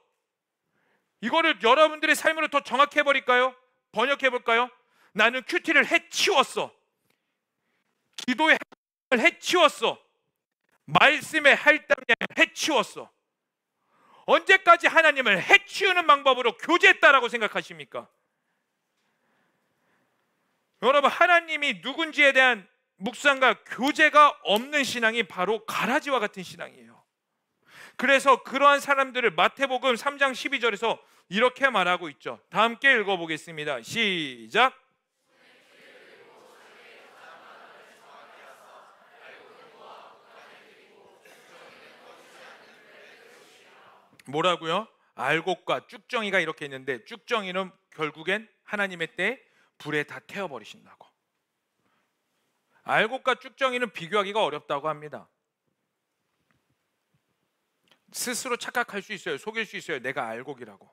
이거를 여러분들의 삶으로 더 정확해버릴까요? 번역해볼까요? 나는 큐티를 해치웠어, 기도에 해치웠어, 말씀에 할당량을 해치웠어. 언제까지 하나님을 해치우는 방법으로 교제했다라고 생각하십니까? 여러분, 하나님이 누군지에 대한 묵상과 교제가 없는 신앙이 바로 가라지와 같은 신앙이에요. 그래서 그러한 사람들을 마태복음 3장 12절에서 이렇게 말하고 있죠. 다 함께 읽어보겠습니다. 시작. 뭐라고요? 알곡과 쭉정이가 이렇게 있는데 쭉정이는 결국엔 하나님의 때에 불에 다 태워버리신다고. 알곡과 쭉정이는 비교하기가 어렵다고 합니다. 스스로 착각할 수 있어요. 속일 수 있어요. 내가 알곡이라고.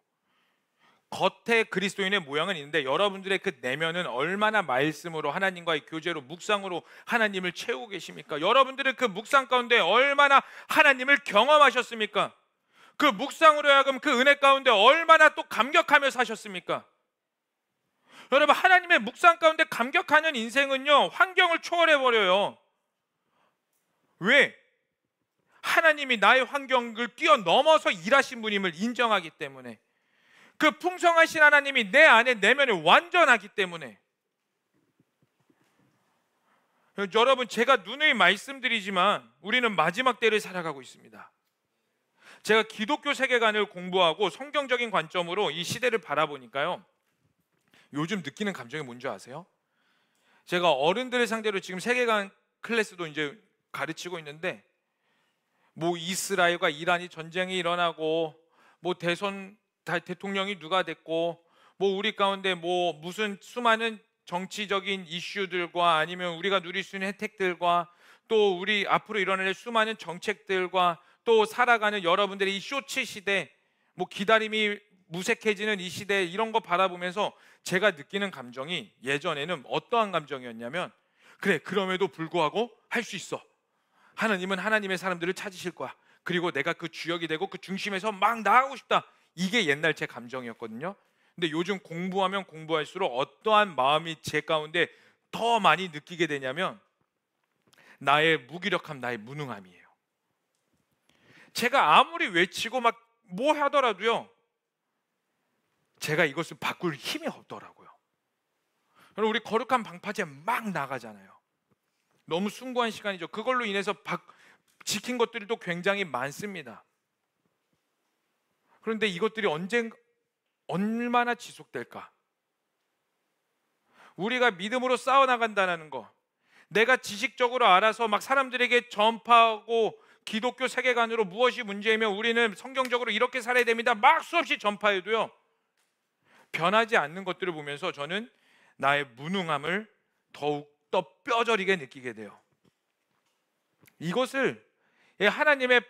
겉에 그리스도인의 모양은 있는데 여러분들의 그 내면은 얼마나 말씀으로 하나님과의 교제로 묵상으로 하나님을 채우고 계십니까? 여러분들은 그 묵상 가운데 얼마나 하나님을 경험하셨습니까? 그 묵상으로 하여금 그 은혜 가운데 얼마나 또 감격하며 사셨습니까? 여러분, 하나님의 묵상 가운데 감격하는 인생은요, 환경을 초월해 버려요. 왜? 하나님이 나의 환경을 뛰어넘어서 일하신 분임을 인정하기 때문에, 그 풍성하신 하나님이 내 안에 내면에 완전하기 때문에. 여러분, 제가 누누이 말씀드리지만 우리는 마지막 때를 살아가고 있습니다. 제가 기독교 세계관을 공부하고 성경적인 관점으로 이 시대를 바라보니까요, 요즘 느끼는 감정이 뭔지 아세요? 제가 어른들을 상대로 지금 세계관 클래스도 이제 가르치고 있는데, 뭐 이스라엘과 이란이 전쟁이 일어나고, 뭐 대통령이 누가 됐고, 뭐 우리 가운데 뭐 무슨 수많은 정치적인 이슈들과 아니면 우리가 누릴 수 있는 혜택들과 또 우리 앞으로 일어날 수많은 정책들과 또 살아가는 여러분들의 이 쇼츠 시대, 뭐 기다림이 무색해지는 이 시대, 이런 거 바라보면서 제가 느끼는 감정이 예전에는 어떠한 감정이었냐면, 그래, 그럼에도 불구하고 할 수 있어. 하나님은 하나님의 사람들을 찾으실 거야. 그리고 내가 그 주역이 되고 그 중심에서 막 나아가고 싶다. 이게 옛날 제 감정이었거든요. 근데 요즘 공부하면 공부할수록 어떠한 마음이 제 가운데 더 많이 느끼게 되냐면, 나의 무기력함, 나의 무능함이에요. 제가 아무리 외치고 막 뭐 하더라도요, 제가 이것을 바꿀 힘이 없더라고요. 여러분, 우리 거룩한 방파제 막 나가잖아요. 너무 숭고한 시간이죠. 그걸로 인해서 지킨 것들도 굉장히 많습니다. 그런데 이것들이 얼마나 지속될까? 우리가 믿음으로 싸워나간다는 거, 내가 지식적으로 알아서 막 사람들에게 전파하고 기독교 세계관으로 무엇이 문제이며 우리는 성경적으로 이렇게 살아야 됩니다, 막 수없이 전파해도요, 변하지 않는 것들을 보면서 저는 나의 무능함을 더욱더 뼈저리게 느끼게 돼요. 이것을 하나님의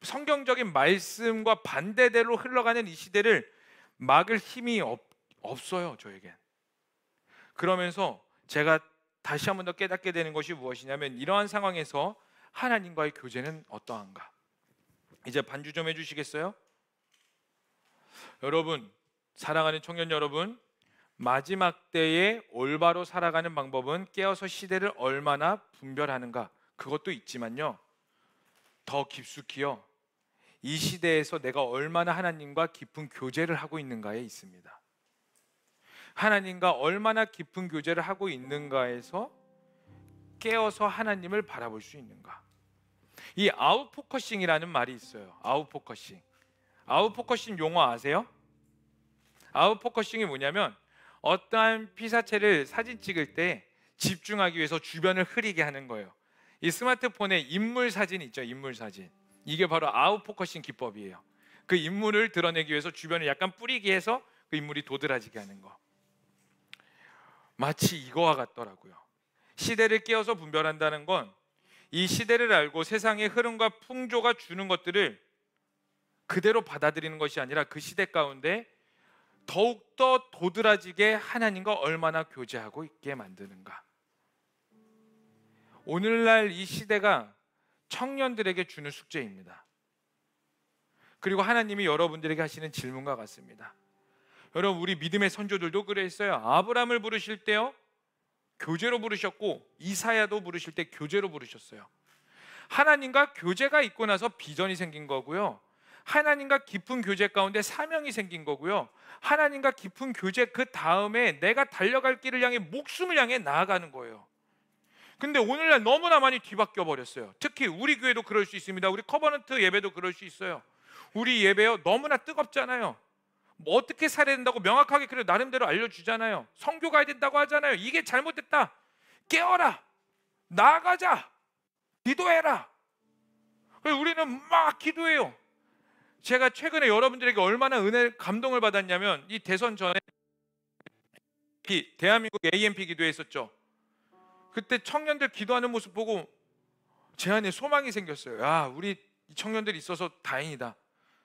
성경적인 말씀과 반대대로 흘러가는 이 시대를 막을 힘이 없어요, 저에겐. 그러면서 제가 다시 한 번 더 깨닫게 되는 것이 무엇이냐면, 이러한 상황에서 하나님과의 교제는 어떠한가? 이제 반주 좀 해주시겠어요? 여러분, 사랑하는 청년 여러분, 마지막 때에 올바로 살아가는 방법은 깨어서 시대를 얼마나 분별하는가, 그것도 있지만요, 더 깊숙이요, 이 시대에서 내가 얼마나 하나님과 깊은 교제를 하고 있는가에 있습니다. 하나님과 얼마나 깊은 교제를 하고 있는가에서 깨어서 하나님을 바라볼 수 있는가. 이 아웃포커싱이라는 말이 있어요. 아웃포커싱. 아웃포커싱 용어 아세요? 아웃포커싱이 뭐냐면, 어떠한 피사체를 사진 찍을 때 집중하기 위해서 주변을 흐리게 하는 거예요. 이 스마트폰에 인물 사진 있죠, 인물 사진. 이게 바로 아웃포커싱 기법이에요. 그 인물을 드러내기 위해서 주변을 약간 뿌리게 해서 그 인물이 도드라지게 하는 거. 마치 이거와 같더라고요. 시대를 깨어서 분별한다는 건 이 시대를 알고 세상의 흐름과 풍조가 주는 것들을 그대로 받아들이는 것이 아니라 그 시대 가운데 더욱더 도드라지게 하나님과 얼마나 교제하고 있게 만드는가. 오늘날 이 시대가 청년들에게 주는 숙제입니다. 그리고 하나님이 여러분들에게 하시는 질문과 같습니다. 여러분, 우리 믿음의 선조들도 그랬어요. 아브라함을 부르실 때요, 교제로 부르셨고, 이사야도 부르실 때 교제로 부르셨어요. 하나님과 교제가 있고 나서 비전이 생긴 거고요, 하나님과 깊은 교제 가운데 사명이 생긴 거고요, 하나님과 깊은 교제 그 다음에 내가 달려갈 길을 향해, 목숨을 향해 나아가는 거예요. 근데 오늘날 너무나 많이 뒤바뀌어 버렸어요. 특히 우리 교회도 그럴 수 있습니다. 우리 커버넌트 예배도 그럴 수 있어요. 우리 예배요, 너무나 뜨겁잖아요. 뭐 어떻게 살아야 된다고 명확하게 그래 나름대로 알려주잖아요. 선교 가야 된다고 하잖아요. 이게 잘못됐다, 깨어라, 나아가자, 기도해라. 우리는 막 기도해요. 제가 최근에 여러분들에게 얼마나 감동을 받았냐면, 이 대선 전에 대한민국 AMP 기도했었죠. 그때 청년들 기도하는 모습 보고 제 안에 소망이 생겼어요. 야, 우리 청년들이 있어서 다행이다.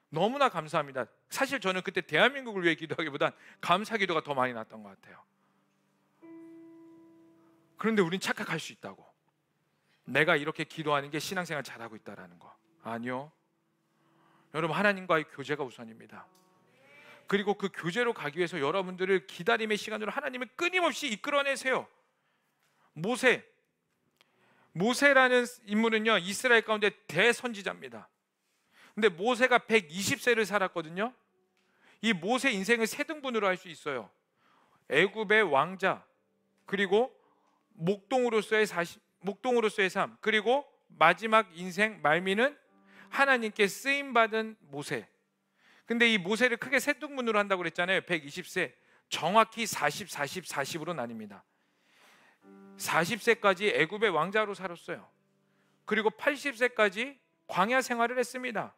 너무나 감사합니다. 사실 저는 그때 대한민국을 위해 기도하기보단 감사 기도가 더 많이 났던 것 같아요. 그런데 우린 착각할 수 있다고. 내가 이렇게 기도하는 게 신앙생활 잘하고 있다라는 거. 아니요. 여러분, 하나님과의 교제가 우선입니다. 그리고 그 교제로 가기 위해서 여러분들을 기다림의 시간으로 하나님을 끊임없이 이끌어내세요. 모세라는 인물은요, 이스라엘 가운데 대선지자입니다. 근데 모세가 120세를 살았거든요. 이 모세 인생을 세 등분으로 할 수 있어요. 애굽의 왕자, 그리고 목동으로서의 삶, 그리고 마지막 인생 말미는 하나님께 쓰임받은 모세. 근데 이 모세를 크게 세 등분으로 한다고 그랬잖아요. 120세, 정확히 40, 40, 40으로 나뉩니다. 40세까지 애굽의 왕자로 살았어요. 그리고 80세까지 광야 생활을 했습니다.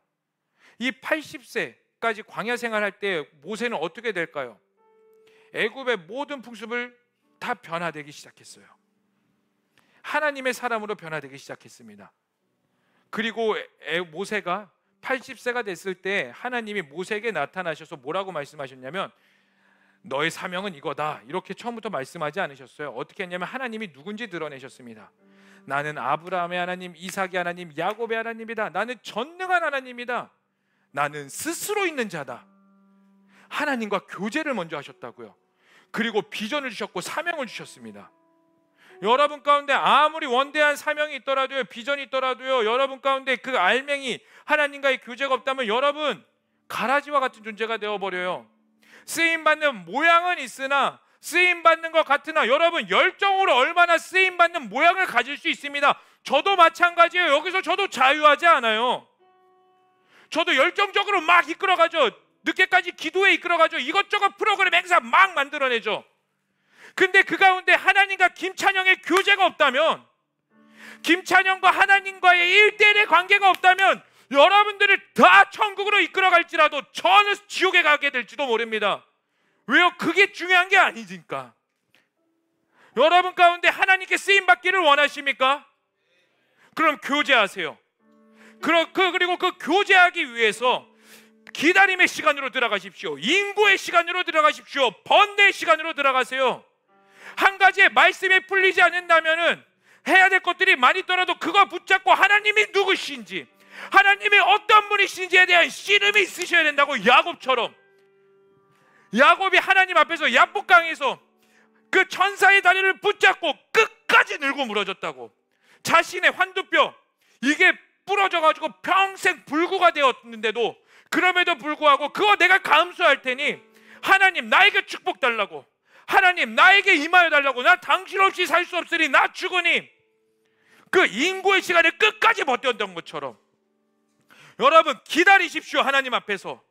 이 80세까지 광야 생활할 때 모세는 어떻게 될까요? 애굽의 모든 풍습을 다 변화되기 시작했어요. 하나님의 사람으로 변화되기 시작했습니다. 그리고 모세가 80세가 됐을 때 하나님이 모세에게 나타나셔서 뭐라고 말씀하셨냐면, 너의 사명은 이거다, 이렇게 처음부터 말씀하지 않으셨어요. 어떻게 했냐면 하나님이 누군지 드러내셨습니다. 나는 아브라함의 하나님, 이삭의 하나님, 야곱의 하나님이다. 나는 전능한 하나님이다. 나는 스스로 있는 자다. 하나님과 교제를 먼저 하셨다고요. 그리고 비전을 주셨고 사명을 주셨습니다. 여러분 가운데 아무리 원대한 사명이 있더라도요, 비전이 있더라도요, 여러분 가운데 그 알맹이 하나님과의 교제가 없다면 여러분 가라지와 같은 존재가 되어버려요. 쓰임받는 모양은 있으나 쓰임받는 것 같으나 여러분 열정으로 얼마나 쓰임받는 모양을 가질 수 있습니다. 저도 마찬가지예요. 여기서 저도 자유하지 않아요. 저도 열정적으로 막 이끌어가죠. 늦게까지 기도에 이끌어가죠. 이것저것 프로그램 행사 막 만들어내죠. 근데 그 가운데 하나님과 김찬영의 교제가 없다면, 김찬영과 하나님과의 1대1의 관계가 없다면 여러분들을 다 천국으로 이끌어갈지라도 저는 지옥에 가게 될지도 모릅니다. 왜요? 그게 중요한 게 아니니까. 여러분 가운데 하나님께 쓰임받기를 원하십니까? 그럼 교제하세요. 그리고 그 교제하기 위해서 기다림의 시간으로 들어가십시오. 인고의 시간으로 들어가십시오. 번뇌의 시간으로 들어가세요. 한 가지의 말씀이 풀리지 않는다면은 해야 될 것들이 많이 있더라도 그거 붙잡고 하나님이 누구신지, 하나님이 어떤 분이신지에 대한 씨름이 있으셔야 된다고. 야곱처럼, 야곱이 하나님 앞에서 야복강에서 그 천사의 다리를 붙잡고 끝까지 늘고 무너졌다고. 자신의 환두뼈 이게 부러져가지고 평생 불구가 되었는데도, 그럼에도 불구하고 그거 내가 감수할 테니 하나님 나에게 축복 달라고, 하나님 나에게 임하여 달라고, 나 당신 없이 살 수 없으니 나 죽으니, 그 인고의 시간을 끝까지 버텼던 것처럼 여러분 기다리십시오. 하나님 앞에서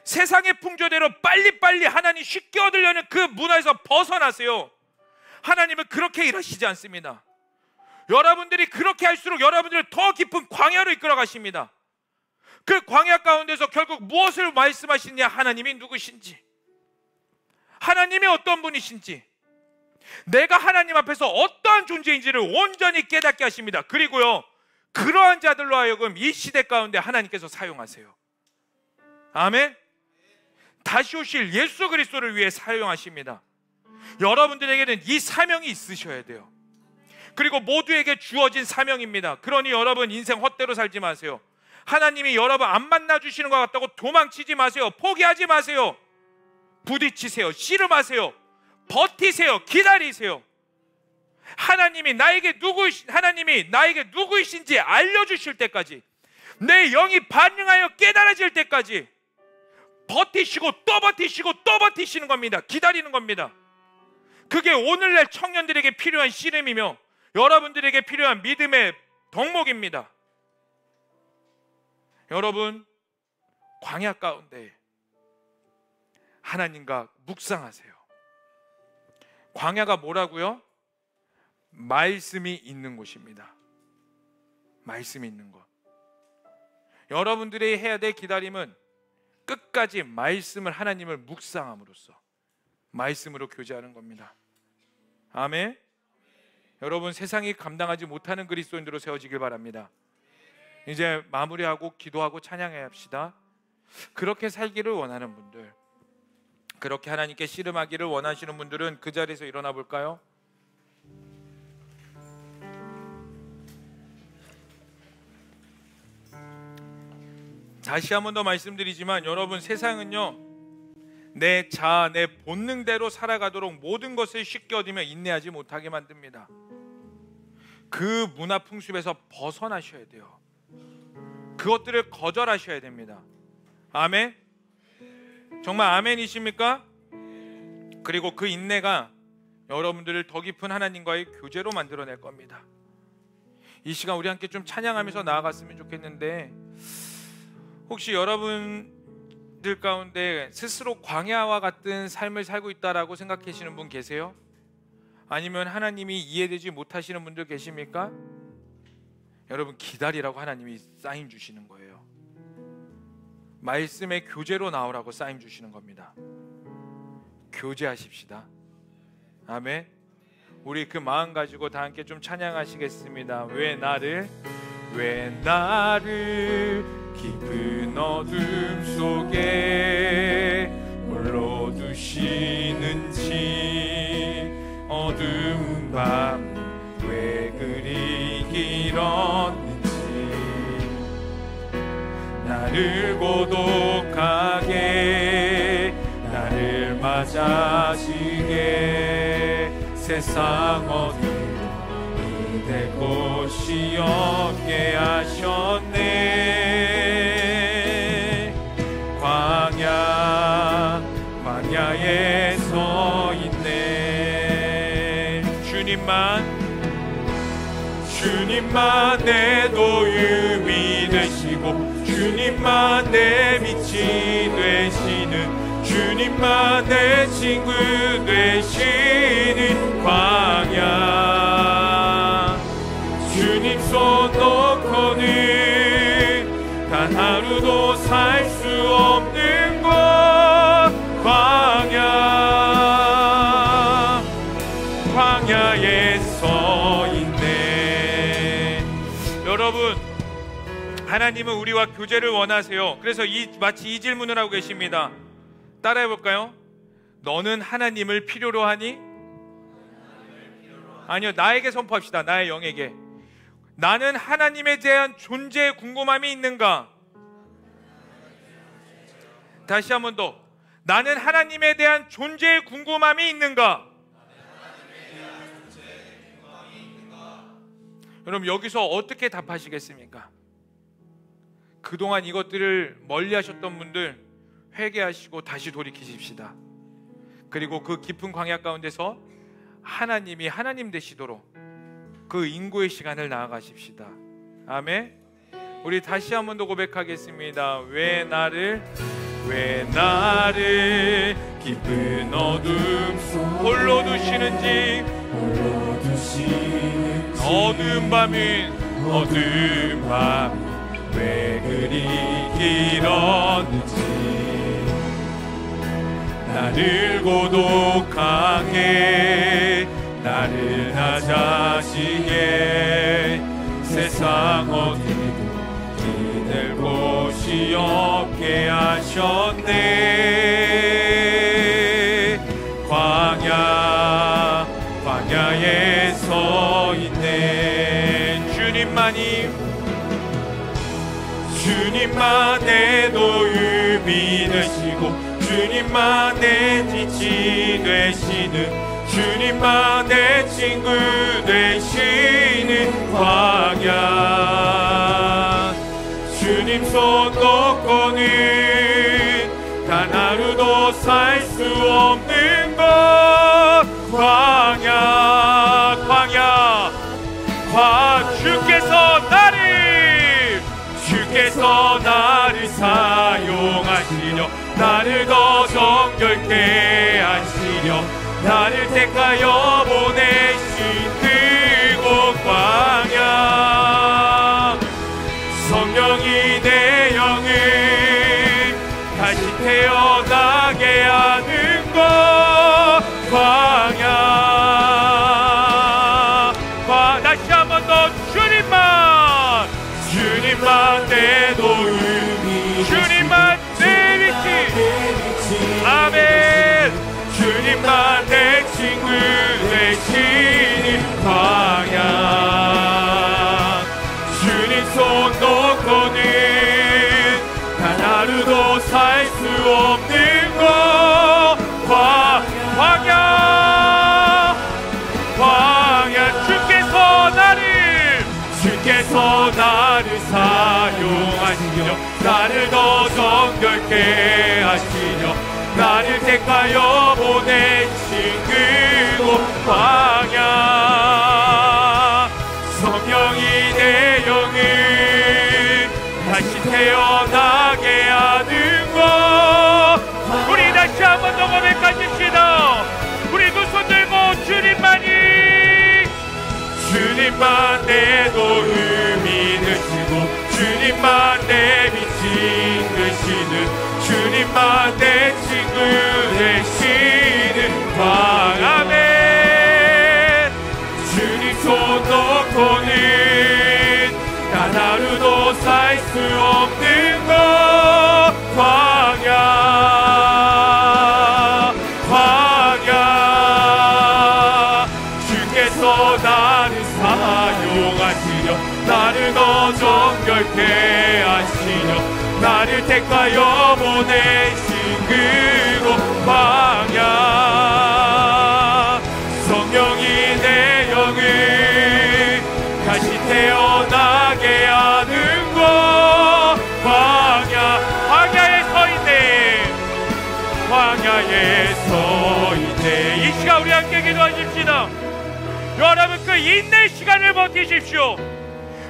세상의 풍조대로 빨리빨리 하나님 쉽게 얻으려는 그 문화에서 벗어나세요. 하나님은 그렇게 일하시지 않습니다. 여러분들이 그렇게 할수록 여러분들을 더 깊은 광야로 이끌어 가십니다. 그 광야 가운데서 결국 무엇을 말씀하시느냐, 하나님이 누구신지, 하나님이 어떤 분이신지, 내가 하나님 앞에서 어떠한 존재인지를 온전히 깨닫게 하십니다. 그리고요, 그러한 자들로 하여금 이 시대 가운데 하나님께서 사용하세요. 아멘. 다시 오실 예수 그리스도를 위해 사용하십니다. 여러분들에게는 이 사명이 있으셔야 돼요. 그리고 모두에게 주어진 사명입니다. 그러니 여러분 인생 헛되로 살지 마세요. 하나님이 여러분 안 만나주시는 것 같다고 도망치지 마세요. 포기하지 마세요. 부딪히세요. 씨름하세요. 버티세요. 기다리세요. 하나님이 나에게 누구이신지 알려주실 때까지, 내 영이 반응하여 깨달아질 때까지 버티시고 또 버티시고 또 버티시는 겁니다. 기다리는 겁니다. 그게 오늘날 청년들에게 필요한 씨름이며 여러분들에게 필요한 믿음의 덕목입니다. 여러분 광야 가운데 하나님과 묵상하세요. 광야가 뭐라고요? 말씀이 있는 곳입니다. 말씀이 있는 곳. 여러분들이 해야 될 기다림은 끝까지 말씀을, 하나님을 묵상함으로써 말씀으로 교제하는 겁니다. 아멘. 여러분 세상이 감당하지 못하는 그리스도인으로 세워지길 바랍니다. 이제 마무리하고 기도하고 찬양해야 합시다. 그렇게 살기를 원하는 분들, 그렇게 하나님께 씨름하기를 원하시는 분들은 그 자리에서 일어나 볼까요? 다시 한 번 더 말씀드리지만 여러분, 세상은요 내 자아, 내 본능대로 살아가도록 모든 것을 쉽게 얻으며 인내하지 못하게 만듭니다. 그 문화 풍습에서 벗어나셔야 돼요. 그것들을 거절하셔야 됩니다. 아멘? 정말 아멘이십니까? 그리고 그 인내가 여러분들을 더 깊은 하나님과의 교제로 만들어낼 겁니다. 이 시간 우리 함께 좀 찬양하면서 나아갔으면 좋겠는데, 혹시 여러분들 가운데 스스로 광야와 같은 삶을 살고 있다라고 생각하시는 분 계세요? 아니면 하나님이 이해되지 못하시는 분들 계십니까? 여러분, 기다리라고 하나님이 사인 주시는 거예요. 말씀의 교제로 나오라고 사인 주시는 겁니다. 교제하십시다. 아멘. 우리 그 마음 가지고 다 함께 좀 찬양하시겠습니다. 왜 나를 깊은 어둠 속에 홀로 두시는지, 어두운 밤 왜 그리 길었는지, 나를 고독하게 나를 맞아지게 세상 어디로 이될 곳이 없게 하셨네. 광야에 서 있네. 주님만 내 도움이 되시고, 주님만 내 빛이 되시는, 주님만 내 친구 되시는 광야. 주님 손 놓고는 단 하루도 살 수 없는 곳, 광야에 서 있네. 여러분, 하나님은 우리와 교제를 원하세요. 그래서 마치 이 질문을 하고 계십니다. 따라해 볼까요? 너는 하나님을 필요로 하니? 아니요, 나에게 선포합시다. 나의 영에게. 나는 하나님에 대한 존재에 궁금함이 있는가? 다시 한 번 더. 나는 하나님에 대한 존재에 궁금함이 있는가? 여러분, 여기서 어떻게 답하시겠습니까? 그동안 이것들을 멀리 하셨던 분들 회개하시고 다시 돌이키십시다. 그리고 그 깊은 광야 가운데서 하나님이 하나님 되시도록 그 인고의 시간을 나아가십시다. 아멘. 우리 다시 한 번 더 고백하겠습니다. 왜 나를 깊은 어둠 속 홀로 두시는지, 어두운 밤 왜 그리 길었는지, 나를 고독하게 나를 낮아지게 세상 어디도 기댈 곳이 없게 하셨네. 광야에 서 있네. 주님만 내 도움이 되시고, 주님만 내 빛이 되시는, 주님만 내 친구 되시는 광야. 주님 손 놓고는 단 하루도 살 수 없는 것, 주께서 나를 사용하시려, 나를 더 정결케 하시려, 나를 택하여 보내신 그곳 광야. 성령이 내 영을 다시 태어나게 하는 것, 광야. 다시 한 번 더. 주님만 내 도움이, 주님만 내 손 놓고는 단 하루도 살 수 없는 것. 광야 주께서 나를 사용하시려 나를 더 정결케 하시려 나를 택하여 보내신 그곳 광야. 성령이 내 영을 다시 태어나게 하는 것. 우리 다시 한번 더 고백하십시다. 우리 두 손 들고 주님만 내 도움이 되시고 주님만 내 빛이 되시는 주님만 내 친구 되시는 아멘. 주님 손 놓고는 단 하루도 살 수 없는 것. 광야 주께서 나를 사용하시려 나를 더 정결케 하시려 나를 택하여 보내신 그곳 광야. 성령이 내 영을 다시 태어나게 하는 것. 광야에 서 있네. 광야에 서 있네. 이 시간 우리 함께 기도하십시다. 여러분, 그 인내 시간을 버티십시오.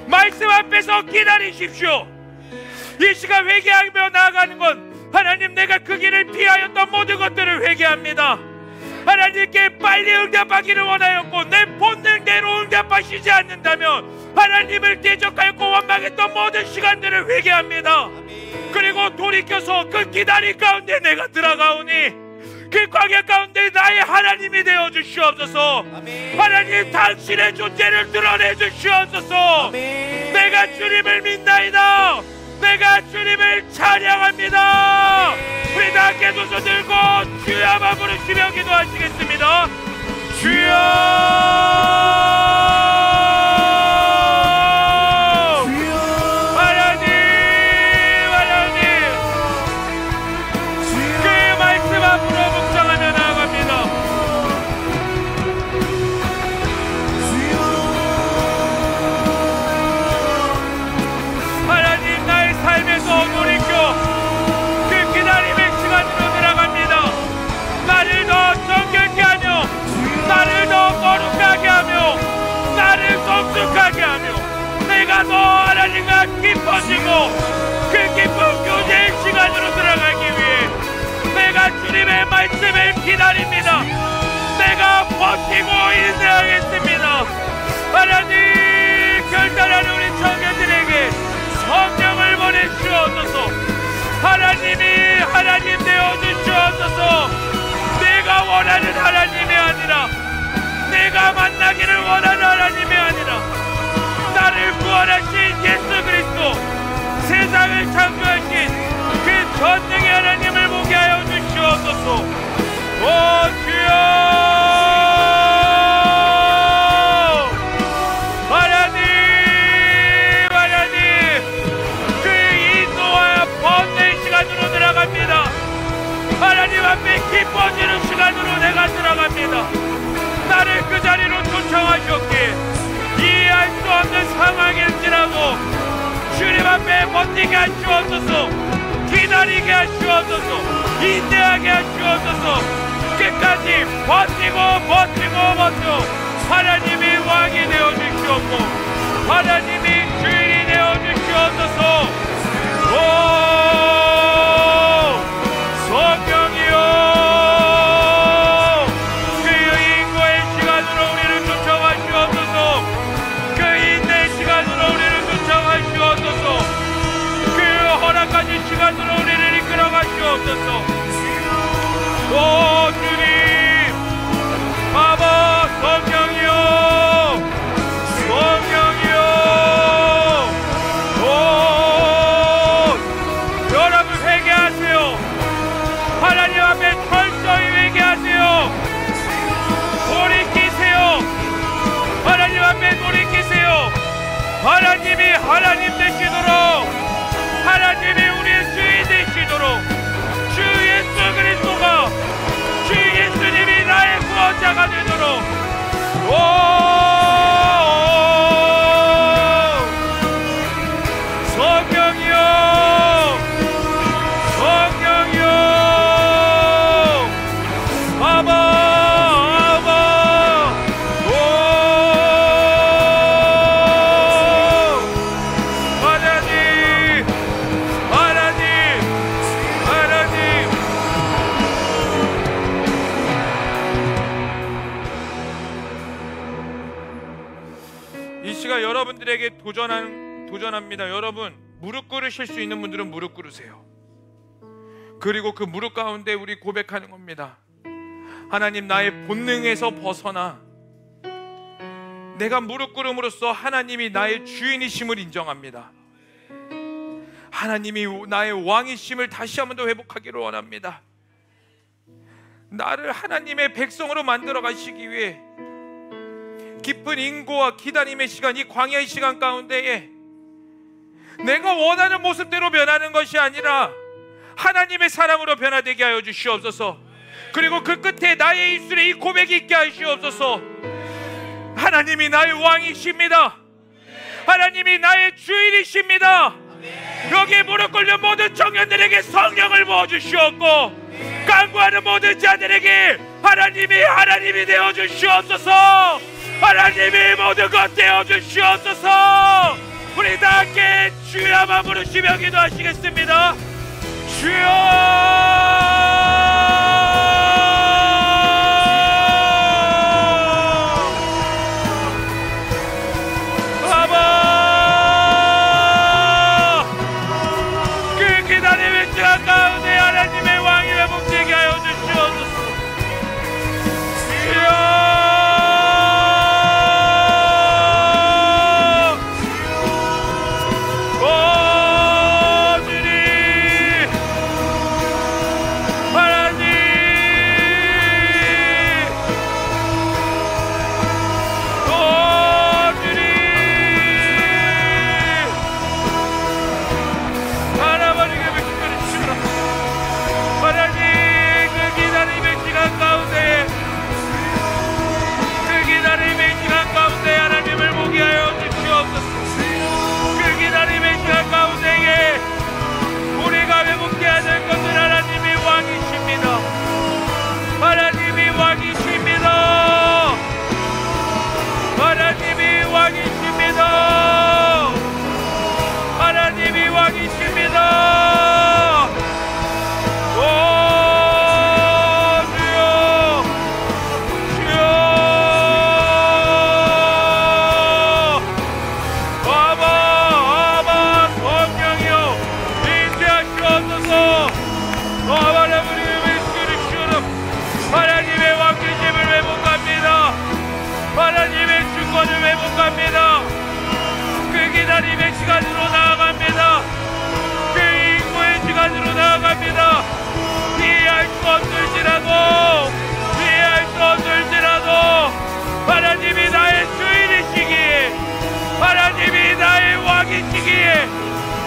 말씀 앞에서 기다리십시오. 이 시간 회개하며 나아가는 건 하나님, 내가 그 길을 피하였던 모든 것들을 회개합니다. 하나님께 빨리 응답하기를 원하였고 내 본능대로 응답하시지 않는다면 하나님을 대적하였고 원망했던 모든 시간들을 회개합니다. 그리고 돌이켜서 그 기다림 가운데 내가 들어가오니 그 광야 가운데 나의 하나님이 되어 주시옵소서. 하나님, 당신의 존재를 드러내 주시옵소서. 내가 주님을 믿나이다. 내가 주님을 찬양합니다. 우리 다 함께 두 손 들고 주여만 부르시며 기도하시겠습니다. 주여. 성숙하게 하며 내가 더 하나님과 기뻐지고 그 기쁜 교제의 시간으로 들어가기 위해 내가 주님의 말씀을 기다립니다. 내가 버티고 인내하겠습니다. 하나님, 결단하는 우리 청년들에게 성령을 보내주옵소서. 하나님이 하나님 되어주시옵소서. 내가 원하는 하나님이 아니라 내가 만나기를 원하는 하나님이 아니라 나를 구원하신 예수 그리스도, 세상을 창조하신 그 전능의 하나님을 보게 하여 주시옵소서. 오 주여, 하나님 그 인도와 번뇌의 시간으로 들어갑니다. 하나님 앞에 기뻐지는 시간으로 내가 들어갑니다. 나를 그 자리로 초청하셨기에 이해할 수 없는 상황일지라도 주님 앞에 버티게 하시옵소서. 기다리게 하시옵소서. 인내하게 하시옵소서. 끝까지 버티고 하나님이 왕이 되어주시옵고 하나님이 주인이 되어주시옵소서. 오 성령이여, 시간으로 우리를 이끌어 가시옵소서. 오 주님, 아버 성령이여, 오 여러분 회개하세요. 하나님 앞에 철저히 회개하세요. 돌이키세요. 하나님 앞에 돌이키세요. 하나님이 하나님 여러분들에게 도전합니다. 여러분, 무릎 꿇으실 수 있는 분들은 무릎 꿇으세요. 그리고 그 무릎 가운데 우리 고백하는 겁니다. 하나님, 나의 본능에서 벗어나 내가 무릎 꿇음으로써 하나님이 나의 주인이심을 인정합니다. 하나님이 나의 왕이심을 다시 한 번 더 회복하기를 원합니다. 나를 하나님의 백성으로 만들어 가시기 위해 깊은 인고와 기다림의 시간, 이 광야의 시간 가운데에 내가 원하는 모습대로 변하는 것이 아니라 하나님의 사람으로 변화되게 하여 주시옵소서. 그리고 그 끝에 나의 입술에 이 고백이 있게 하시옵소서. 하나님이 나의 왕이십니다. 하나님이 나의 주인이십니다. 여기 무릎 꿇는 모든 청년들에게 성령을 부어주시옵고, 간구하는 모든 자들에게 하나님이 되어 주시옵소서. 하나님이 모든 것 되어 주시옵소서. 우리 다 함께 주야만 부르시며 기도하시겠습니다. 주여.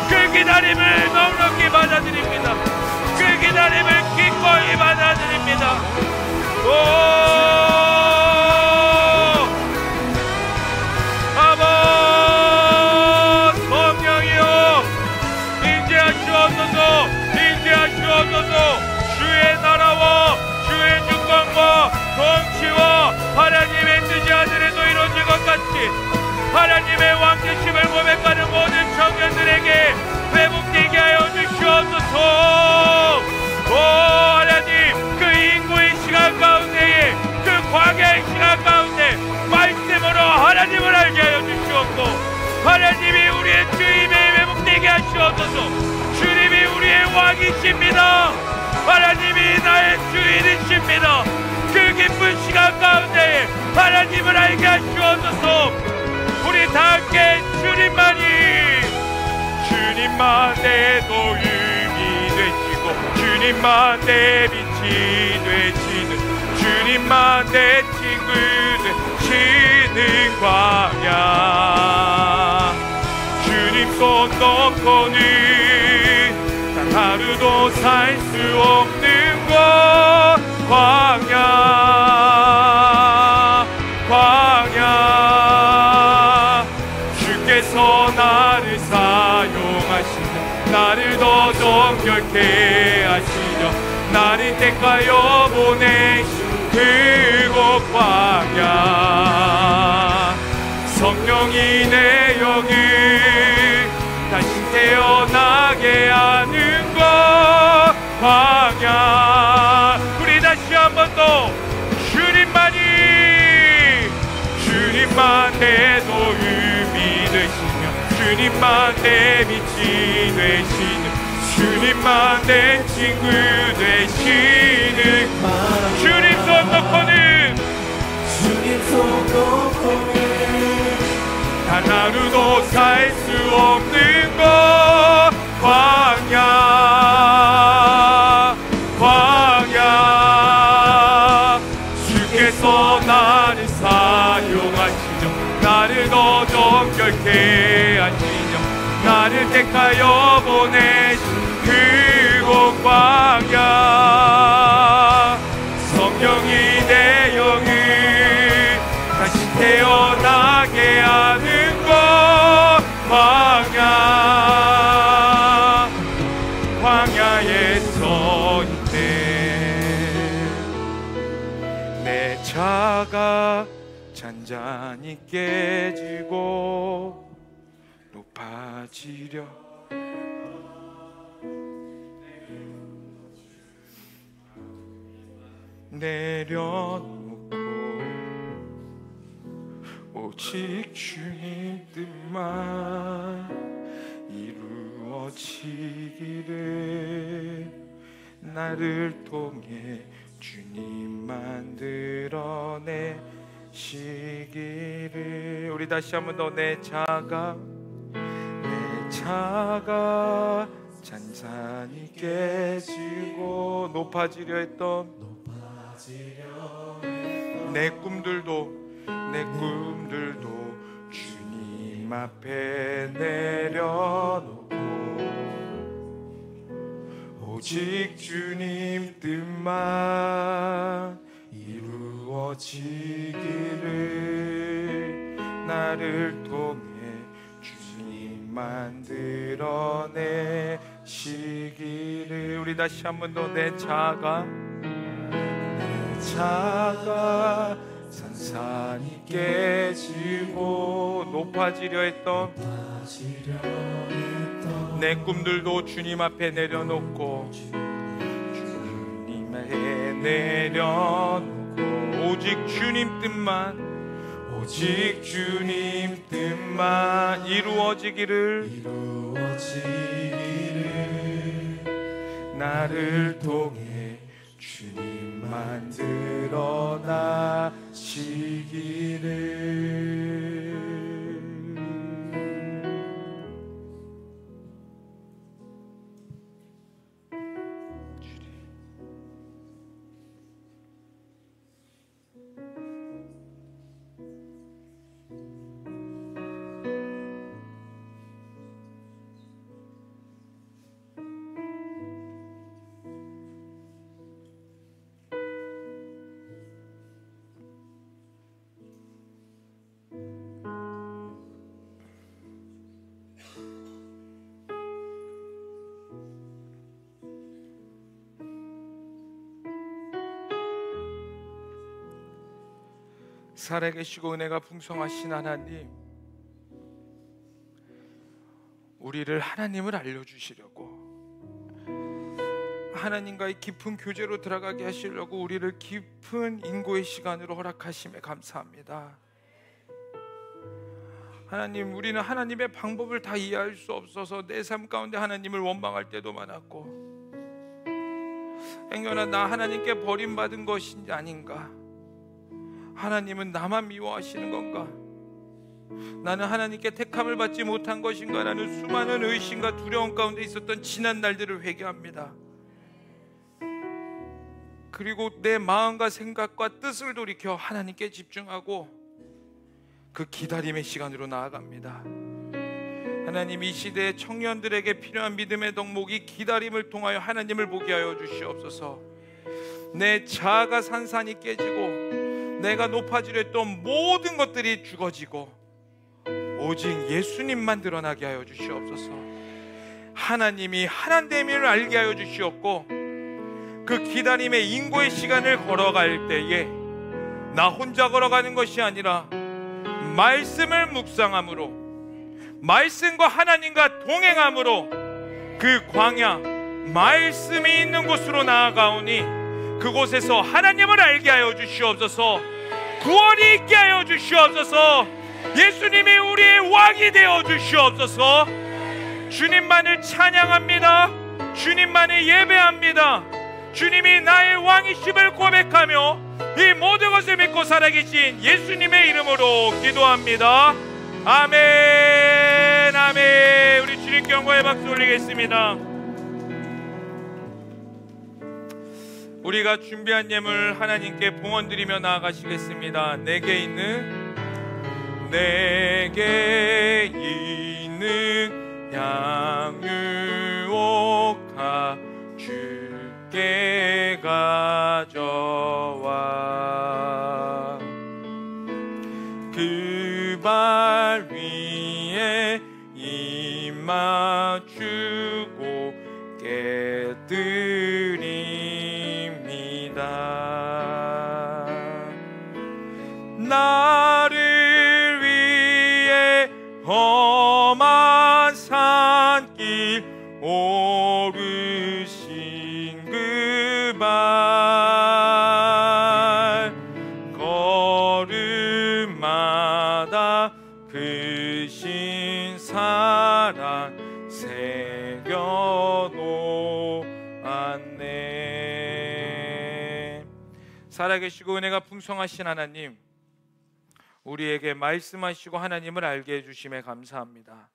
그 기다림을 넉넉히 받아들입니다. 그 기다림을 기꺼이 받아들입니다. 아바 성령이여 인재하시옵소서. 인재하시옵소서. 주의 나라와 주의 주권과 통치와 하나님의 뜻이 하늘에도 이루어진 것 같이 하나님의 왕되심을 고백하는 모든 청년들에게 회복되게 하여 주시옵소서. 오 하나님, 그 인고의 시간 가운데에, 그 광야의 시간 가운데 말씀으로 하나님을 알게 하여 주시옵고, 하나님이 우리의 주임에 회복되게 하시옵소서. 주님이 우리의 왕이십니다. 하나님이 나의 주인이십니다. 그 기쁜 시간 가운데에 하나님을 알게 하시옵소서. 우리 다 함께 주님만 내 도움이 되시고, 주님만 내 빛이 되시는, 주님만 내 친구 되시는 광야. 주님 손 놓고는 단 하루도 살 수 없는 곳 광야. 주께서 나를 사용하시며 나를 더 정결케 하시며 나를 택하여 보내신 그곳 광야. 성령이 내 영을 다시 태어나게 하는 것 광야. 우리 다시 한 번 더 주님만 내 도움이 되시 주님만 내 빛이 되시는, 주님만 내 친구 되시는, 주님 손 놓고는, 주님 손 놓고는 단 하루도 살 수 없는 것. 광야, 광야, 주께서 나를 사용하시며 나를 더 정결케 하시며 나를 택하여 보내신 그곳 광야. 성령이 내 영을 다시 태어나게 하는 것. 광야, 광야에 서 있네. 내 자가 잔잔히 깨지고 높아지려 내려놓고 오직 주님 뜻만 이루어지기를, 나를 통해 주님 만들어내시기를. 우리 다시 한 번 더. 내 자가 잔잔히 깨지고 높아지려 했던 내 꿈들도 주님 앞에 내려놓고 오직 주님 뜻만 이루어지기를, 나를 통해 주님 만들어내시기를. 우리 다시 한 번 더. 내 자가 산산이 깨지고 높아지려 했던 내 꿈들도 주님 앞에 내려놓고 주님 앞에 내려놓고 오직 주님 뜻만 이루어지기를, 나를 통해 주님 만들어나시기를. 살아계시고 은혜가 풍성하신 하나님, 우리를 하나님을 알려주시려고, 하나님과의 깊은 교제로 들어가게 하시려고 우리를 깊은 인고의 시간으로 허락하심에 감사합니다. 하나님, 우리는 하나님의 방법을 다 이해할 수 없어서 내 삶 가운데 하나님을 원망할 때도 많았고, 행여나 나 하나님께 버림받은 것인지 아닌가, 하나님은 나만 미워하시는 건가, 나는 하나님께 택함을 받지 못한 것인가, 라는 수많은 의심과 두려움 가운데 있었던 지난 날들을 회개합니다. 그리고 내 마음과 생각과 뜻을 돌이켜 하나님께 집중하고 그 기다림의 시간으로 나아갑니다. 하나님, 이 시대의 청년들에게 필요한 믿음의 덕목이 기다림을 통하여 하나님을 보게 하여 주시옵소서. 내 자아가 산산이 깨지고 내가 높아지려 했던 모든 것들이 죽어지고 오직 예수님만 드러나게 하여 주시옵소서. 하나님이 하나됨을 알게 하여 주시옵고, 그 기다림의 인고의 시간을 걸어갈 때에 나 혼자 걸어가는 것이 아니라 말씀을 묵상함으로, 말씀과 하나님과 동행함으로 그 광야, 말씀이 있는 곳으로 나아가오니 그곳에서 하나님을 알게 하여 주시옵소서. 구원이 있게 하여 주시옵소서. 예수님이 우리의 왕이 되어 주시옵소서. 주님만을 찬양합니다. 주님만을 예배합니다. 주님이 나의 왕이심을 고백하며 이 모든 것을 믿고 살아계신 예수님의 이름으로 기도합니다. 아멘. 아멘. 우리 주님께 영광의 박수 올리겠습니다. 우리가 준비한 예물 하나님께 봉헌드리며 나아가시겠습니다. 내게 있는 양유옥하 주께 가져와 그 발 위에 입 맞추고 깨드립니다. 나를 위해 험한 산길 오르신 그 발 걸음마다 크신 사랑 새겨놓았네. 살아계시고 은혜가 풍성하신 하나님, 우리에게 말씀하시고 하나님을 알게 해주심에 감사합니다.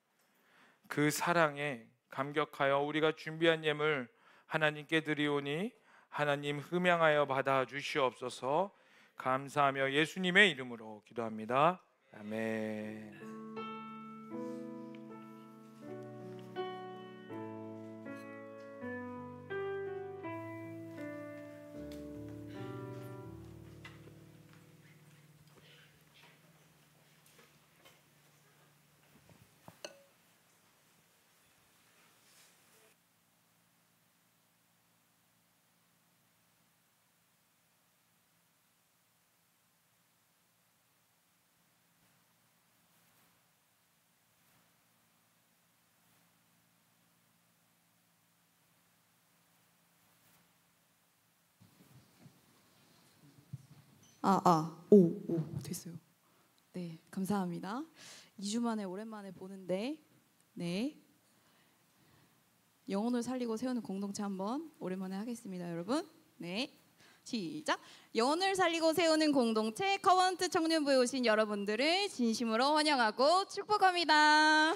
그 사랑에 감격하여 우리가 준비한 예물 하나님께 드리오니 하나님 흠양하여 받아 주시옵소서. 감사하며 예수님의 이름으로 기도합니다. 아멘. 됐어요. 네, 감사합니다. 2주 만에 오랜만에 보는데, 네, 영혼을 살리고 세우는 공동체 한번 오랜만에 하겠습니다, 여러분. 네, 시작. 영혼을 살리고 세우는 공동체 커버넌트 청년부에 오신 여러분들을 진심으로 환영하고 축복합니다.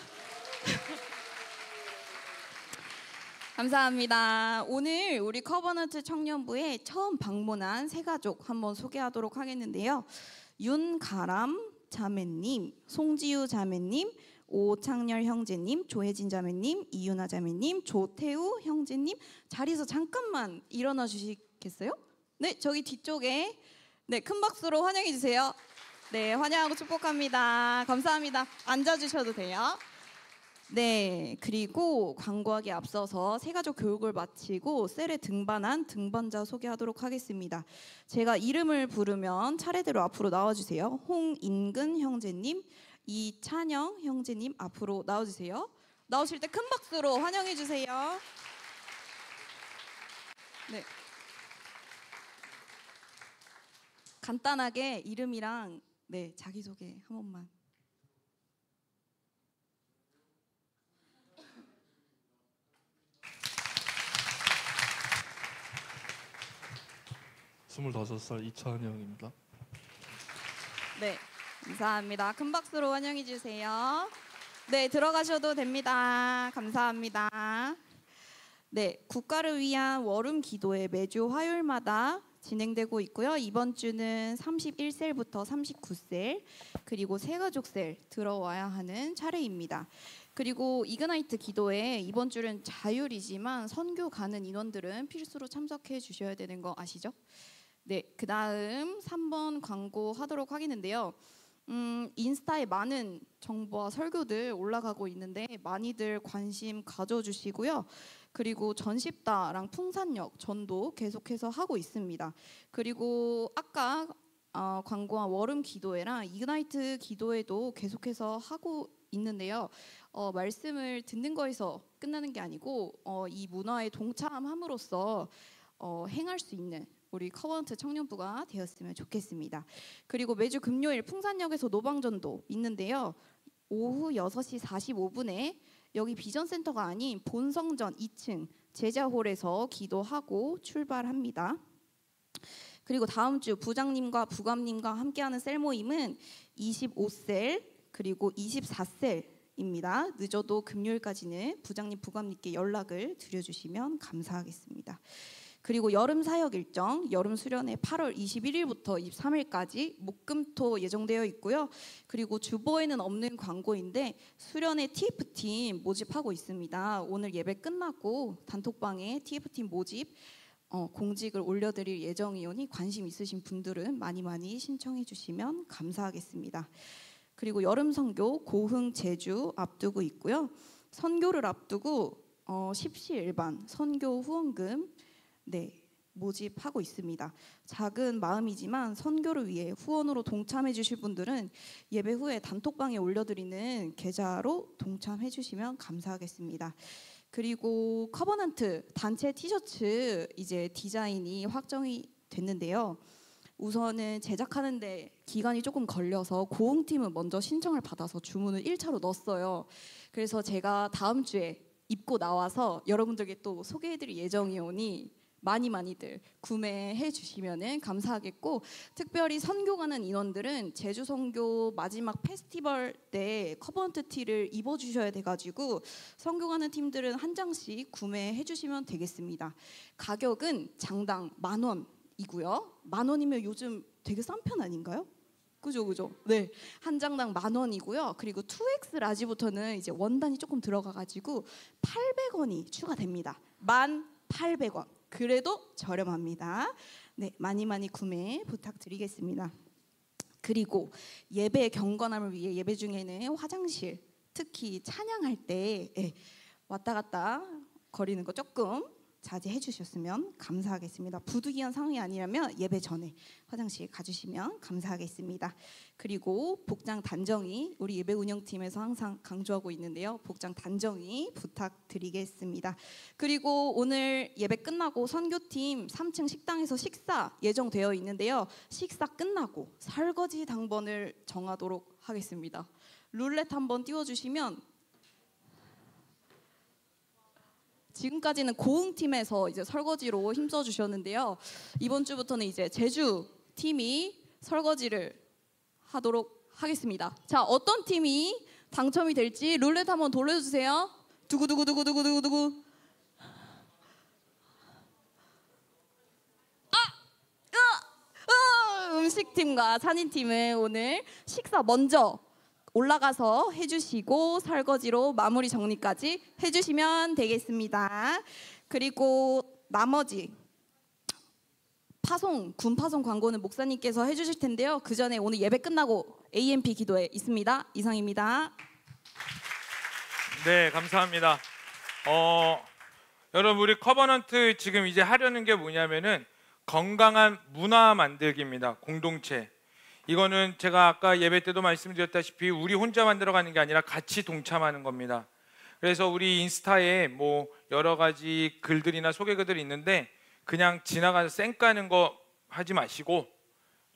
감사합니다. 오늘 우리 커버넌트 청년부에 처음 방문한 세 가족 한번 소개하도록 하겠는데요. 윤가람 자매님, 송지유 자매님, 오창렬 형제님, 조혜진 자매님, 이윤아 자매님, 조태우 형제님, 자리에서 잠깐만 일어나 주시겠어요? 네, 저기 뒤쪽에 네, 큰 박수로 환영해 주세요. 네, 환영하고 축복합니다. 감사합니다. 앉아주셔도 돼요. 네, 그리고 광고하기에 앞서서 새가족 교육을 마치고 셀에 등반한 등반자 소개하도록 하겠습니다. 제가 이름을 부르면 차례대로 앞으로 나와주세요. 홍인근 형제님, 이찬영 형제님 앞으로 나와주세요. 나오실 때 큰 박수로 환영해 주세요. 네, 간단하게 이름이랑 네, 자기소개 한 번만. (25살) 이찬영입니다. 네, 감사합니다. 큰 박수로 환영해 주세요. 네, 들어가셔도 됩니다. 감사합니다. 네, 국가를 위한 월음 기도회 매주 화요일마다 진행되고 있고요. 이번 주는 31셀부터 39셀 그리고 새가족셀 들어와야 하는 차례입니다. 그리고 이그나이트 기도회 이번 주는 자율이지만 선교 가는 인원들은 필수로 참석해 주셔야 되는 거 아시죠? 네, 그 다음 3번 광고 하도록 하겠는데요. 인스타에 많은 정보와 설교들 올라가고 있는데 많이들 관심 가져주시고요. 그리고 전십다랑 풍산역 전도 계속해서 하고 있습니다. 그리고 아까 광고한 월음 기도회랑 이그나이트 기도회도 계속해서 하고 있는데요. 말씀을 듣는 거에서 끝나는 게 아니고 이 문화에 동참함으로써 행할 수 있는 우리 커버넌트 청년부가 되었으면 좋겠습니다. 그리고 매주 금요일 풍산역에서 노방전도 있는데요. 오후 6시 45분에 여기 비전센터가 아닌 본성전 2층 제자홀에서 기도하고 출발합니다. 그리고 다음 주 부장님과 부감님과 함께하는 셀 모임은 25셀 그리고 24셀입니다. 늦어도 금요일까지는 부장님, 부감님께 연락을 드려주시면 감사하겠습니다. 그리고 여름 사역 일정, 여름 수련회 8월 21일부터 23일까지 목금토 예정되어 있고요. 그리고 주보에는 없는 광고인데 수련회 TF팀 모집하고 있습니다. 오늘 예배 끝나고 단톡방에 TF팀 모집 공직을 올려드릴 예정이오니 관심 있으신 분들은 많이 신청해 주시면 감사하겠습니다. 그리고 여름 선교 고흥 제주 앞두고 있고요. 선교를 앞두고 십시일반 선교 후원금 모집하고 있습니다. 작은 마음이지만 선교를 위해 후원으로 동참해 주실 분들은 예배 후에 단톡방에 올려드리는 계좌로 동참해 주시면 감사하겠습니다. 그리고 커버넌트 단체 티셔츠 이제 디자인이 확정이 됐는데요. 우선은 제작하는데 기간이 조금 걸려서 고흥팀은 먼저 신청을 받아서 주문을 1차로 넣었어요. 그래서 제가 다음 주에 입고 나와서 여러분들께 또 소개해드릴 예정이오니 많이들 구매해 주시면 감사하겠고, 특별히 선교 가는 인원들은 제주 선교 마지막 페스티벌 때 커버넌트 티를 입어주셔야 돼가지고 선교 가는 팀들은 한 장씩 구매해 주시면 되겠습니다. 가격은 장당 10,000원이고요. 10,000원이면 요즘 되게 싼 편 아닌가요? 그죠? 네, 한 장당 10,000원이고요. 그리고 2X 라지부터는 이제 원단이 조금 들어가가지고 800원이 추가됩니다. 1,800원. 그래도 저렴합니다. 네, 많이 구매 부탁드리겠습니다. 그리고 예배 경건함을 위해 예배 중에는 화장실, 특히 찬양할 때 왔다 갔다 거리는 거 조금 자제해 주셨으면 감사하겠습니다. 부득이한 상황이 아니라면 예배 전에 화장실 가주시면 감사하겠습니다. 그리고 복장 단정히 우리 예배 운영팀에서 항상 강조하고 있는데요. 복장 단정히 부탁드리겠습니다. 그리고 오늘 예배 끝나고 선교팀 3층 식당에서 식사 예정되어 있는데요. 식사 끝나고 설거지 당번을 정하도록 하겠습니다. 룰렛 한번 띄워주시면, 지금까지는 고흥팀에서 이제 설거지로 힘써 주셨는데요. 이번 주부터는 이제 제주 팀이 설거지를 하도록 하겠습니다. 자, 어떤 팀이 당첨이 될지 룰렛 한번 돌려주세요. 두구두구두구두구두구. 음식팀과 산인팀은 오늘 식사 먼저 올라가서 해주시고 설거지로 마무리 정리까지 해주시면 되겠습니다. 그리고 나머지 군 파송 광고는 목사님께서 해주실 텐데요. 그 전에 오늘 예배 끝나고 AMP 기도회 있습니다. 이상입니다. 네, 감사합니다. 여러분, 우리 커버넌트 지금 이제 하려는 게 뭐냐면은 건강한 문화 만들기입니다. 공동체. 이거는 제가 아까 예배 때도 말씀드렸다시피 우리 혼자 만들어가는 게 아니라 같이 동참하는 겁니다. 그래서 우리 인스타에 뭐 여러 가지 글들이나 소개글들이 있는데 그냥 지나가서 쌩 까는 거 하지 마시고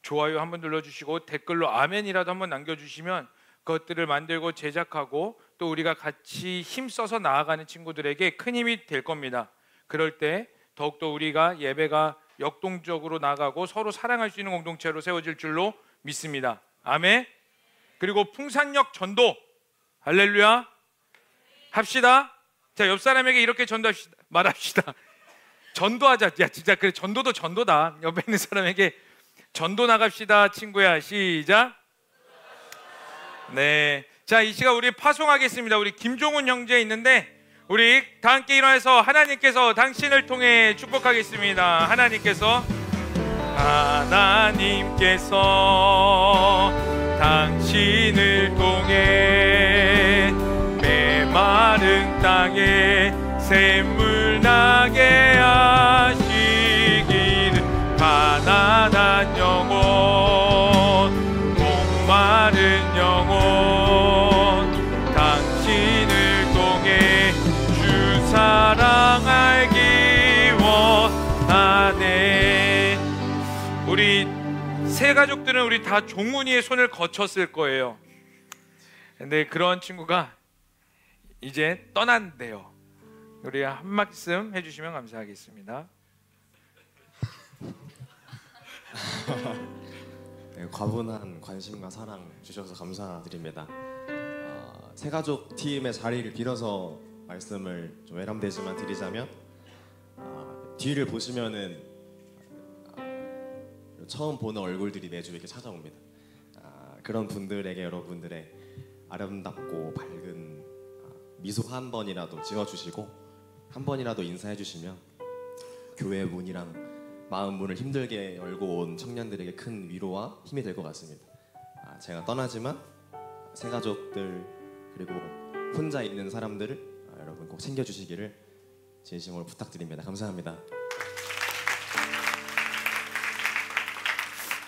좋아요 한번 눌러주시고 댓글로 아멘이라도 한번 남겨주시면 그것들을 만들고 제작하고 또 우리가 같이 힘써서 나아가는 친구들에게 큰 힘이 될 겁니다. 그럴 때 더욱더 우리가 예배가 역동적으로 나가고 서로 사랑할 수 있는 공동체로 세워질 줄로 믿습니다. 아멘. 그리고 풍산역 전도 할렐루야 합시다. 자, 옆 사람에게 이렇게 말합시다. 전도하자. 야, 진짜 그래, 전도도 전도다. 옆에 있는 사람에게 전도 나갑시다. 친구야, 시작. 네, 자, 이 시간 우리 파송하겠습니다. 우리 김종훈 형제 있는데 우리 다 함께 일어나서 하나님께서 당신을 통해 축복하겠습니다. 하나님께서 당신을 통해 메마른 땅에 샘물 나게 하시기를, 가난한 영혼 목마른 영혼 당신을 통해 주 사랑 알기 원하네. 세 가족들은 우리 다 종훈이의 손을 거쳤을 거예요. 근데 그런 친구가 이제 떠난대요. 우리 한 말씀 해주시면 감사하겠습니다. 네, 과분한 관심과 사랑 주셔서 감사드립니다. 새가족 팀의 자리를 빌어서 말씀을 좀 외람되지만 드리자면, 뒤를 보시면은 처음 보는 얼굴들이 매주 이렇게 찾아옵니다. 그런 분들에게 여러분들의 아름답고 밝은 미소 한 번이라도 지어주시고 한 번이라도 인사해 주시면 교회 문이랑 마음 문을 힘들게 열고 온 청년들에게 큰 위로와 힘이 될 것 같습니다. 제가 떠나지만 새가족들 그리고 혼자 있는 사람들을 여러분 꼭 챙겨주시기를 진심으로 부탁드립니다. 감사합니다.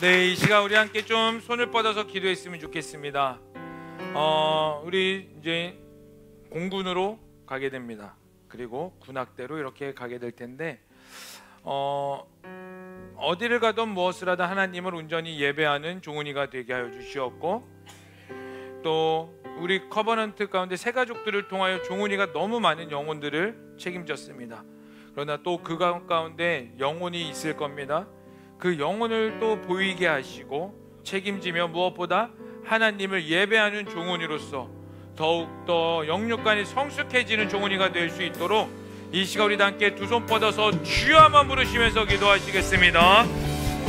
네, 이 시간 우리 함께 좀 손을 뻗어서 기도했으면 좋겠습니다. 우리 이제 공군으로 가게 됩니다. 그리고 군악대로 이렇게 가게 될 텐데 어디를 가든 무엇을 하든 하나님을 온전히 예배하는 종훈이가 되게 하여 주시었고, 또 우리 커버넌트 가운데 새 가족들을 통하여 종훈이가 너무 많은 영혼들을 책임졌습니다. 그러나 또 그 가운데 영혼이 있을 겁니다. 그 영혼을 또 보이게 하시고 책임지며 무엇보다 하나님을 예배하는 종훈이로서 더욱더 영육간이 성숙해지는 종훈이가 될 수 있도록 이 시간 우리 다 함께 두 손 뻗어서 주여 한번 부르시면서 기도하시겠습니다.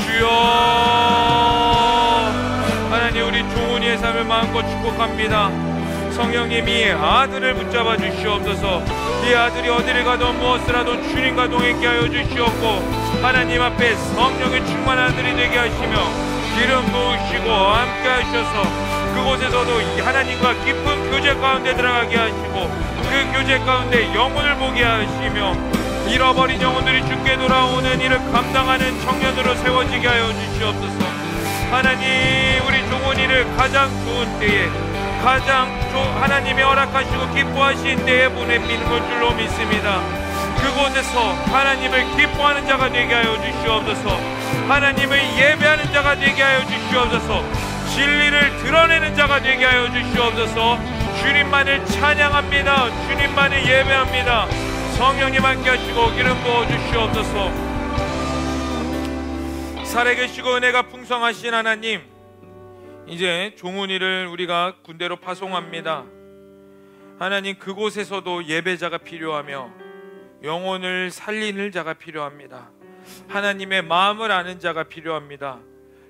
주여. 하나님, 우리 종훈이의 삶을 마음껏 축복합니다. 성령님이 아들을 붙잡아 주시옵소서. 이 아들이 어디를 가든 무엇을 하든 주님과 동행케 하여 주시옵고, 하나님 앞에 성령의 충만한 아들이 되게 하시며 기름 부으시고 함께 하셔서 그곳에서도 하나님과 깊은 교제 가운데 들어가게 하시고 그 교제 가운데 영혼을 보게 하시며 잃어버린 영혼들이 주께 돌아오는 일을 감당하는 청년으로 세워지게 하여 주시옵소서. 하나님, 우리 종훈이를 가장 좋은 때에 하나님이 허락하시고 기뻐하신 때에 보내비는 것 줄로 믿습니다. 그곳에서 하나님을 기뻐하는 자가 되게 하여 주시옵소서. 하나님을 예배하는 자가 되게 하여 주시옵소서. 진리를 드러내는 자가 되게 하여 주시옵소서. 주님만을 찬양합니다. 주님만을 예배합니다. 성령님 함께 하시고 기름 부어 주시옵소서. 살아계시고 은혜가 풍성하신 하나님, 이제 종훈이를 우리가 군대로 파송합니다. 하나님, 그곳에서도 예배자가 필요하며 영혼을 살리는 자가 필요합니다. 하나님의 마음을 아는 자가 필요합니다.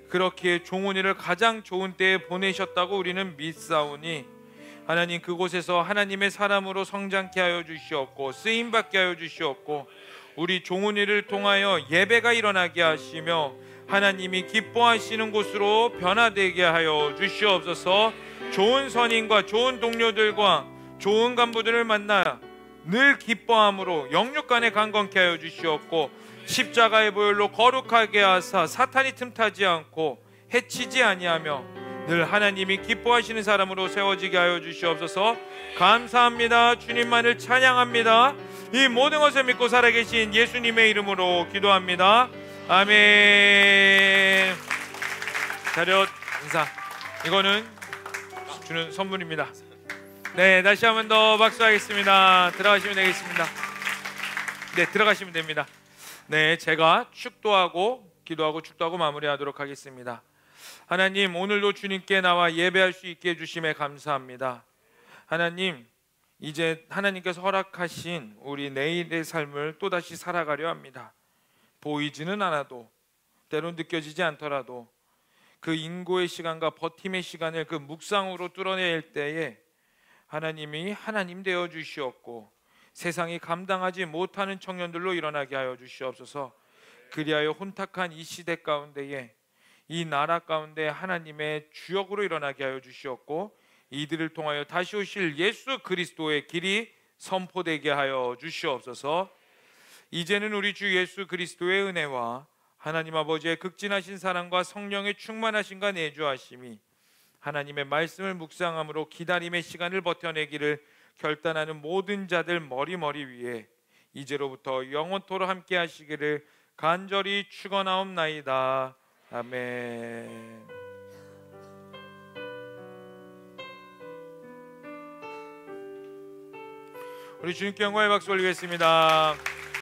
그렇게 종훈이를 가장 좋은 때에 보내셨다고 우리는 믿사오니 하나님, 그곳에서 하나님의 사람으로 성장케 하여 주시옵고 쓰임받게 하여 주시옵고 우리 종훈이를 통하여 예배가 일어나게 하시며 하나님이 기뻐하시는 곳으로 변화되게 하여 주시옵소서. 좋은 선인과 좋은 동료들과 좋은 간부들을 만나 늘 기뻐함으로 영육간에 강건케 하여 주시옵고 십자가의 보혈로 거룩하게 하사 사탄이 틈타지 않고 해치지 아니하며 늘 하나님이 기뻐하시는 사람으로 세워지게 하여 주시옵소서. 감사합니다. 주님만을 찬양합니다. 이 모든 것을 믿고 살아계신 예수님의 이름으로 기도합니다. 아멘. 자렷 인사. 이거는 주는 선물입니다. 네, 다시 한 번 더 박수하겠습니다. 들어가시면 되겠습니다. 네, 들어가시면 됩니다. 네, 제가 축도하고 기도하고 축도하고 마무리하도록 하겠습니다. 하나님, 오늘도 주님께 나와 예배할 수 있게 해주심에 감사합니다. 하나님, 이제 하나님께서 허락하신 우리 내일의 삶을 또다시 살아가려 합니다. 보이지는 않아도, 때론 느껴지지 않더라도 그 인고의 시간과 버팀의 시간을 그 묵상으로 뚫어낼 때에 하나님이 하나님 되어 주시옵고 세상이 감당하지 못하는 청년들로 일어나게 하여 주시옵소서. 그리하여 혼탁한 이 시대 가운데에 이 나라 가운데 하나님의 주역으로 일어나게 하여 주시옵고 이들을 통하여 다시 오실 예수 그리스도의 길이 선포되게 하여 주시옵소서. 이제는 우리 주 예수 그리스도의 은혜와 하나님 아버지의 극진하신 사랑과 성령의 충만하심과 내주하심이 하나님의 말씀을 묵상함으로 기다림의 시간을 버텨내기를 결단하는 모든 자들 머리 위에 이제로부터 영원토록 함께 하시기를 간절히 축원하옵나이다. 아멘. 우리 주님께 영광의 박수 올리겠습니다.